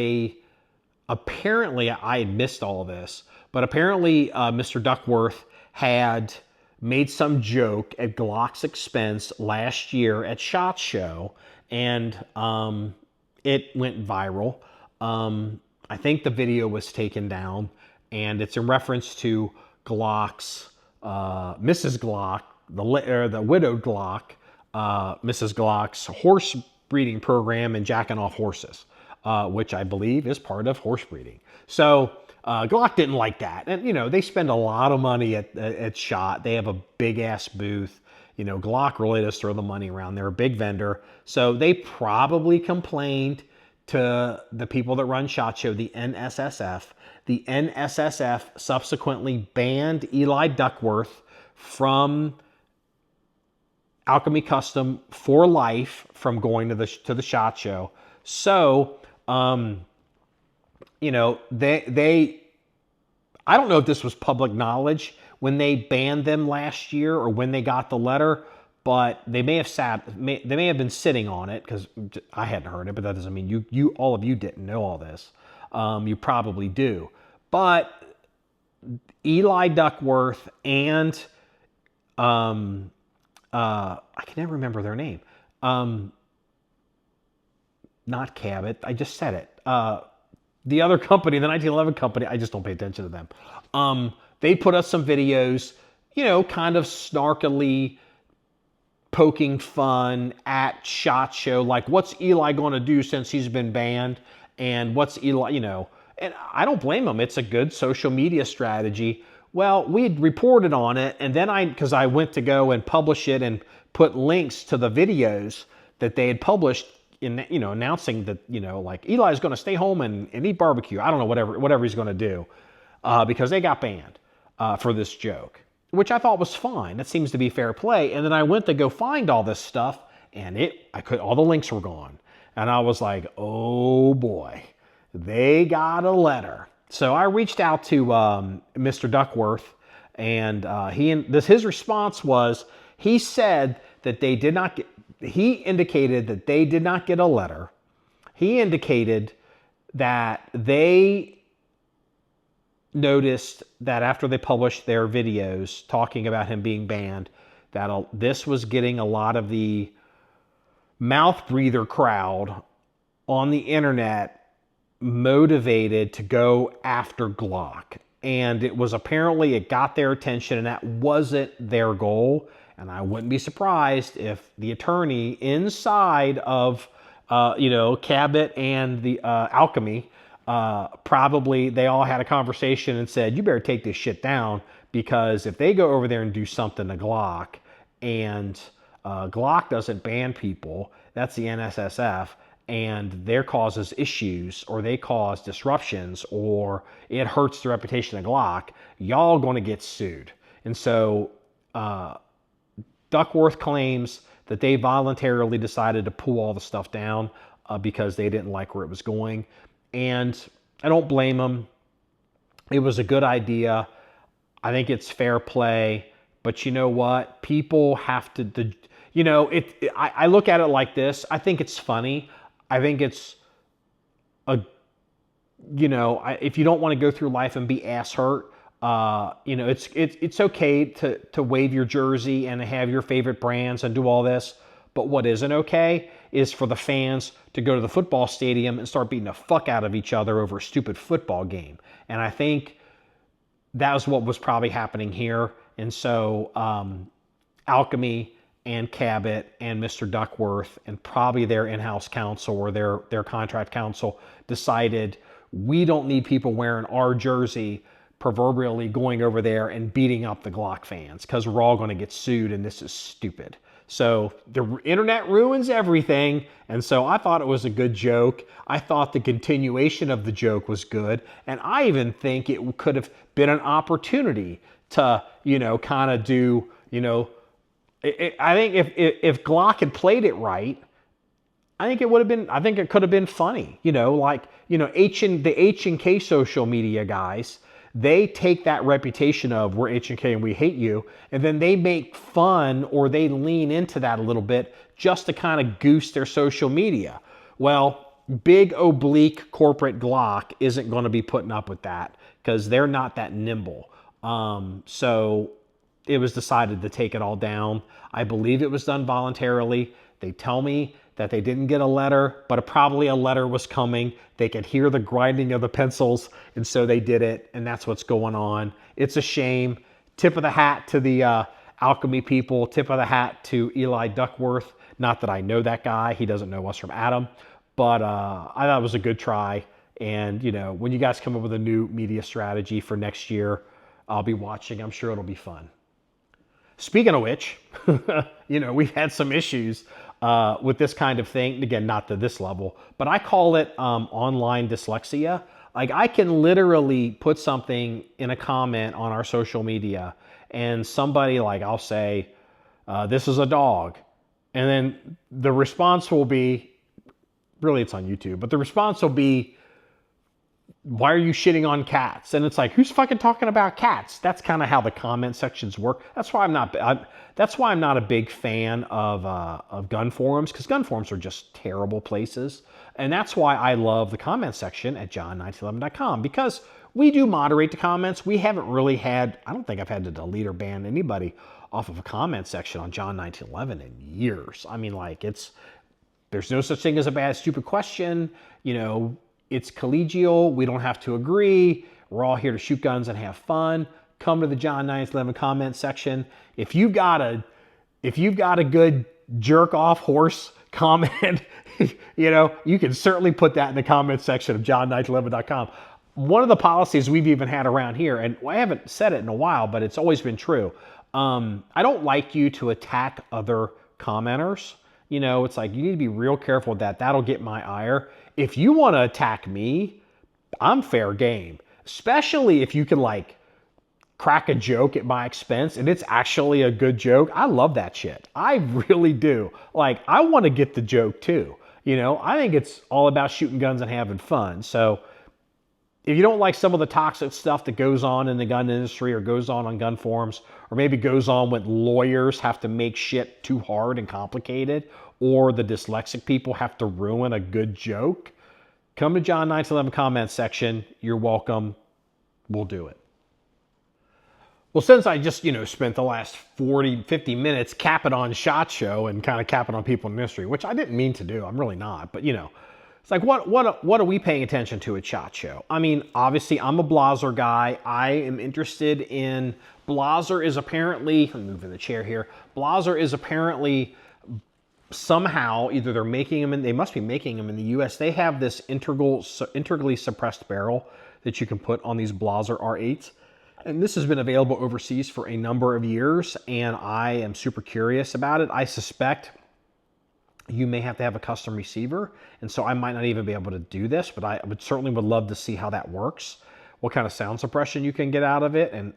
apparently I had missed all of this, but apparently Mr. Duckworth had made some joke at Glock's expense last year at SHOT Show, and it went viral. I think the video was taken down, and it's in reference to Glock's, Mrs. Glock, the widowed Glock, Mrs. Glock's horse breeding program and jacking off horses, which I believe is part of horse breeding. So Glock didn't like that. And, they spend a lot of money at SHOT. They have a big-ass booth. Glock really does throw the money around. They're a big vendor. So they probably complained to the people that run SHOT Show, the NSSF. The NSSF subsequently banned Eli Duckworth from Alchemy Custom for life from going to the SHOT Show. So, they I don't know if this was public knowledge when they banned them last year or when they got the letter, but they may have been sitting on it, because I hadn't heard it, but that doesn't mean all of you didn't know all this. You probably do. But Eli Duckworth and I can never remember their name. Not Cabot. I just said it. The other company, the 1911 company, I just don't pay attention to them. They put us some videos, kind of snarkily poking fun at SHOT Show. Like, what's Eli going to do since he's been banned? And what's Eli, and I don't blame them. It's a good social media strategy. Well, we had reported on it, and then because I went to go and publish it and put links to the videos that they had published in, announcing that, like Eli's going to stay home and eat barbecue. I don't know, whatever he's going to do, because they got banned for this joke, which I thought was fine. That seems to be fair play. And then I went to go find all this stuff, and all the links were gone. And I was like, oh boy, they got a letter. So I reached out to Mr. Duckworth, and his response was, he said that they did not get, he indicated that they did not get a letter. He indicated that they noticed that after they published their videos talking about him being banned, that this was getting a lot of the mouth breather crowd on the internet motivated to go after Glock. And it got their attention, and that wasn't their goal. And I wouldn't be surprised if the attorney inside of, Cabot and the Alchemy, probably they all had a conversation and said, you better take this shit down, because if they go over there and do something to Glock, and Glock doesn't ban people, that's the NSSF, and there causes issues, or they cause disruptions, or it hurts the reputation of Glock, y'all going to get sued. And so Duckworth claims that they voluntarily decided to pull all the stuff down because they didn't like where it was going. And I don't blame them. It was a good idea. I think it's fair play. But you know what? People have to, I look at it like this. I think it's funny. I think it's if you don't want to go through life and be ass hurt, it's okay to wave your jersey and have your favorite brands and do all this. But what isn't okay is for the fans to go to the football stadium and start beating the fuck out of each other over a stupid football game. And I think that was what was probably happening here. And so Alchemy and Cabot and Mr. Duckworth and probably their in-house counsel or their contract counsel decided, we don't need people wearing our jersey proverbially going over there and beating up the Glock fans, because we're all going to get sued and this is stupid. So the internet ruins everything. And so I thought it was a good joke. I thought the continuation of the joke was good. And I even think it could have been an opportunity to, kind of do, I think if Glock had played it right, I think it could have been funny, the H&K social media guys, they take that reputation of we're H&K and we hate you, and then they make fun or they lean into that a little bit just to kind of goose their social media. Well, big oblique corporate Glock isn't going to be putting up with that because they're not that nimble. So it was decided to take it all down. I believe it was done voluntarily. They tell me that they didn't get a letter, but probably a letter was coming. They could hear the grinding of the pencils, and so they did it, and that's what's going on. It's a shame. Tip of the hat to the Alchemy people. Tip of the hat to Eli Duckworth. Not that I know that guy. He doesn't know us from Adam. But I thought it was a good try. And, when you guys come up with a new media strategy for next year, I'll be watching. I'm sure it'll be fun. Speaking of which, we've had some issues with this kind of thing. Again, not to this level, but I call it online dyslexia. Like, I can literally put something in a comment on our social media and somebody, I'll say, this is a dog. And then the response will be, really it's on YouTube, but the response will be, why are you shitting on cats? And it's like, who's fucking talking about cats? That's kind of how the comment sections work. That's why I'm not a big fan of gun forums, because gun forums are just terrible places. And that's why I love the comment section at John1911.com, because we do moderate the comments. We haven't really had, I don't think I've had to delete or ban anybody off of a comment section on John1911 in years. I mean, there's no such thing as a bad, stupid question. It's collegial. We don't have to agree. We're all here to shoot guns and have fun. Come to the John1911 comment section. If you've got a good jerk off horse comment, you can certainly put that in the comment section of John1911.com. One of the policies we've even had around here, and I haven't said it in a while, but it's always been true. I don't like you to attack other commenters. It's like, you need to be real careful with that. That'll get my ire. If you want to attack me, I'm fair game. Especially if you can crack a joke at my expense and it's actually a good joke. I love that shit. I really do. I want to get the joke too. I think it's all about shooting guns and having fun. So if you don't like some of the toxic stuff that goes on in the gun industry or goes on gun forums, or maybe goes on when lawyers have to make shit too hard and complicated, or the dyslexic people have to ruin a good joke, come to John1911 comment section. You're welcome. We'll do it. Well, since I just, spent the last 40, 50 minutes capping on SHOT Show and kind of capping on people in the industry, which I didn't mean to do. I'm really not. But, It's like, what are we paying attention to at SHOT Show? I mean, obviously, I'm a Blaser guy. I am interested in, Blaser is apparently, I'm moving the chair here, Blaser is apparently somehow, either they're making them, they must be making them in the US. They have this integrally suppressed barrel that you can put on these Blaser R8s. And this has been available overseas for a number of years, and I am super curious about it. I suspect you may have to have a custom receiver, and so I might not even be able to do this, but I certainly would love to see how that works, what kind of sound suppression you can get out of it, and,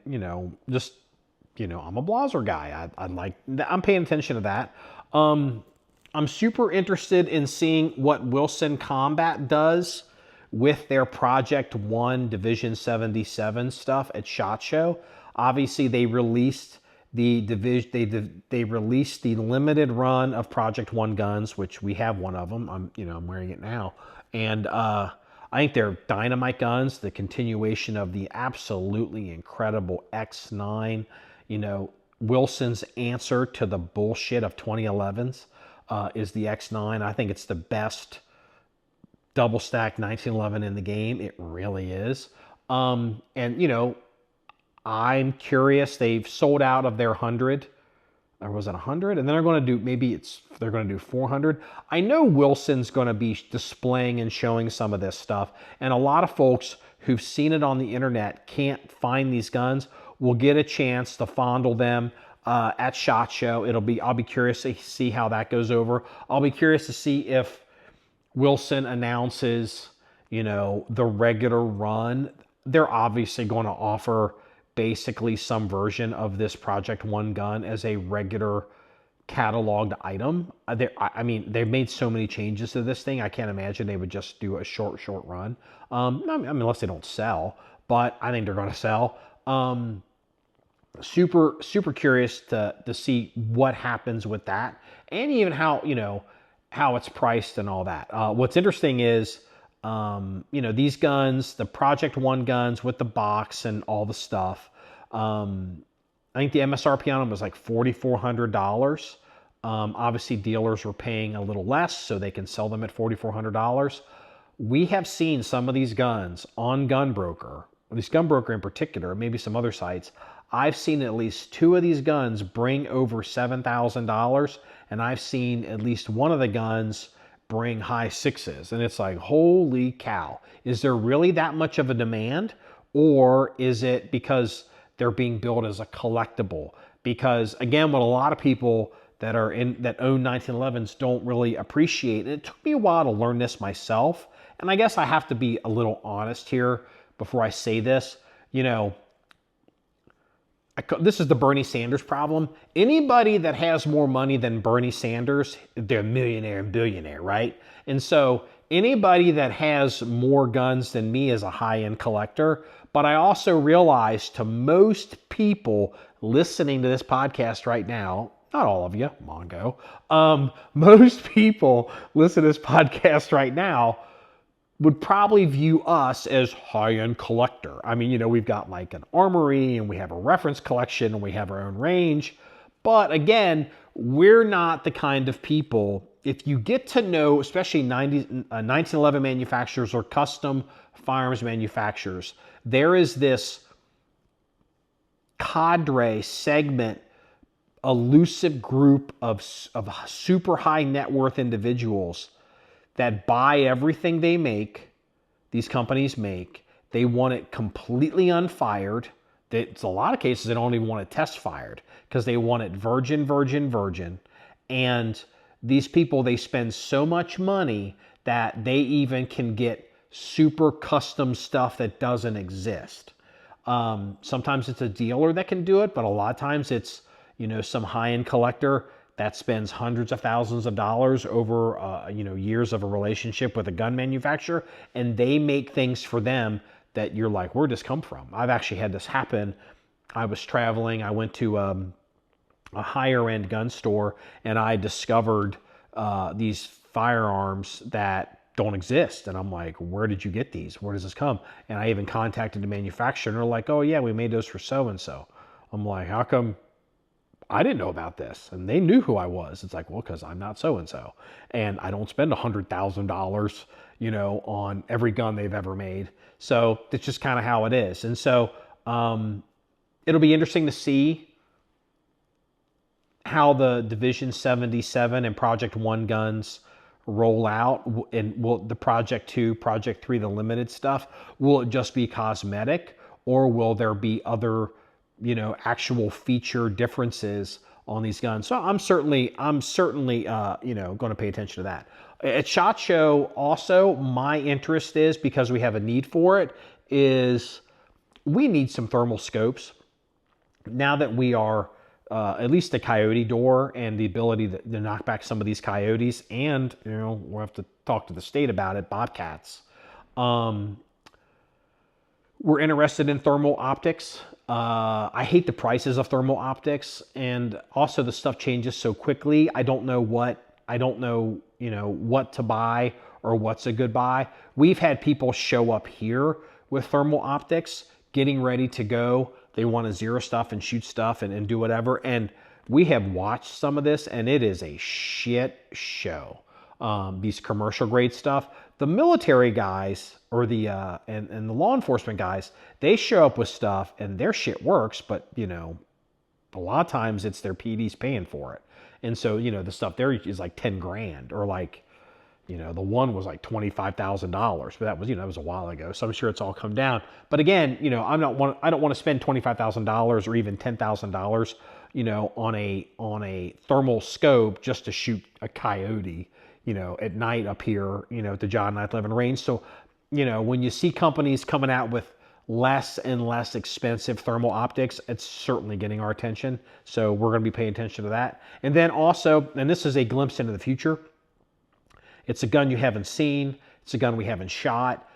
just, I'm a Blaser guy. I'm paying attention to that. I'm super interested in seeing what Wilson Combat does with their Project 1 Division 77 stuff at SHOT Show. Obviously, they released the released the limited run of Project 1 guns, which we have one of them. I'm wearing it now, and I think they're dynamite guns. The continuation of the absolutely incredible X9. Wilson's answer to the bullshit of 2011s is the X9. I think it's the best double stack 1911 in the game. It really is. And I'm curious. They've sold out of their 100. Or was it 100? And then they're going to do, they're going to do 400. I know Wilson's going to be displaying and showing some of this stuff. And a lot of folks who've seen it on the internet can't find these guns will get a chance to fondle them at SHOT Show. I'll be curious to see how that goes over. I'll be curious to see if Wilson announces, the regular run. They're obviously going to offer basically some version of this Project 1 gun as a regular cataloged item. They've made so many changes to this thing. I can't imagine they would just do a short run. Unless they don't sell, but I think they're going to sell. Super curious to see what happens with that, and even how it's priced and all that. What's interesting is, these guns, the Project 1 guns with the box and all the stuff, I think the MSRP on them was like $4,400. Obviously, dealers were paying a little less, so they can sell them at $4,400. We have seen some of these guns on Gunbroker, this Gunbroker in particular, maybe some other sites. I've seen at least 2 of these guns bring over $7,000, and I've seen at least one of the guns bring high sixes. And it's like, holy cow. Is there really that much of a demand? Or is it because they're being built as a collectible? Because again, what a lot of people that own 1911s don't really appreciate, and it took me a while to learn this myself, and I guess I have to be a little honest here before I say this, this is the Bernie Sanders problem. Anybody that has more money than Bernie Sanders, they're a millionaire and billionaire, right? And so anybody that has more guns than me is a high-end collector. But I also realize, to most people listening to this podcast right now, not all of you, Mongo, most people listen to this podcast right now would probably view us as high-end collector. We've got like an armory, and we have a reference collection, and we have our own range. But again, we're not the kind of people, if you get to know, especially 1911 manufacturers or custom firearms manufacturers, there is this cadre, segment, elusive group of super high net worth individuals that buy everything these companies make. They want it completely unfired. It's a lot of cases they don't even want it test fired because they want it virgin. And these people, they spend so much money that they even can get super custom stuff that doesn't exist. Sometimes it's a dealer that can do it, but a lot of times it's, some high-end collector that spends hundreds of thousands of dollars over, years of a relationship with a gun manufacturer, and they make things for them that you're like, where'd this come from? I've actually had this happen. I was traveling. I went to a higher-end gun store, and I discovered these firearms that don't exist. And I'm like, where did you get these? Where does this come? And I even contacted the manufacturer, and they're like, oh, yeah, we made those for so-and-so. I'm like, how come I didn't know about this. And they knew who I was. It's like, well, because I'm not so-and-so. And I don't spend $100,000, on every gun they've ever made. So it's just kind of how it is. And so it'll be interesting to see how the Division 77 and Project 1 guns roll out, and will the Project 2, Project 3, the limited stuff, will it just be cosmetic, or will there be other, actual feature differences on these guns? So I'm certainly, going to pay attention to that. At SHOT Show, also, my interest is, because we have a need for it, is we need some thermal scopes. Now that we are at least the coyote door and the ability to knock back some of these coyotes, and we'll have to talk to the state about it, bobcats. We're interested in thermal optics. I hate the prices of thermal optics, and also the stuff changes so quickly. I don't know what to buy or what's a good buy. We've had people show up here with thermal optics, getting ready to go. They want to zero stuff and shoot stuff and do whatever. And we have watched some of this, and it is a shit show. These commercial grade stuff. The military guys, or the and the law enforcement guys, they show up with stuff and their shit works, but a lot of times it's their PDs paying for it. And so, the stuff there is like 10 grand, or like, the one was like $25,000, but that was, that was a while ago. So I'm sure it's all come down. But again, I don't want to spend $25,000 or even $10,000, on a thermal scope just to shoot a coyote, at night up here, at the John 1911 range. So, when you see companies coming out with less and less expensive thermal optics, it's certainly getting our attention. So we're going to be paying attention to that. And then also, and this is a glimpse into the future, it's a gun you haven't seen. It's a gun we haven't shot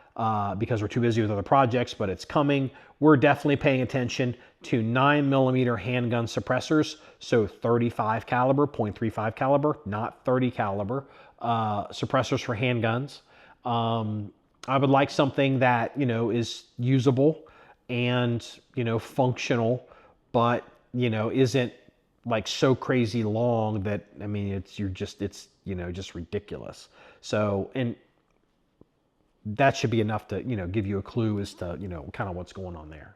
because we're too busy with other projects, but it's coming. We're definitely paying attention to 9mm handgun suppressors. So 35 caliber, .35 caliber, not 30 caliber suppressors for handguns. I would like something that, is usable and, functional, but, isn't like so crazy long that, it's just ridiculous. So, and that should be enough to, give you a clue as to, kind of what's going on there.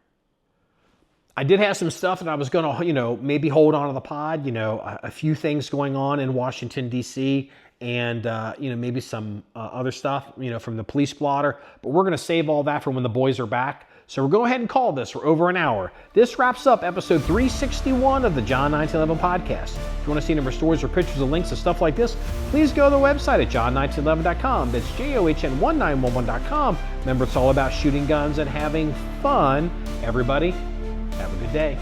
I did have some stuff that I was going to, maybe hold on to the pod, a few things going on in Washington, D.C., and, maybe some other stuff, from the police blotter. But we're going to save all that for when the boys are back. So we'll go ahead and call this. We're over an hour. This wraps up episode 361 of the John 1911 Podcast. If you want to see a number of stories or pictures and links to stuff like this, please go to the website at John1911.com. That's JOHN1911.com. Remember, it's all about shooting guns and having fun. Everybody, have a good day.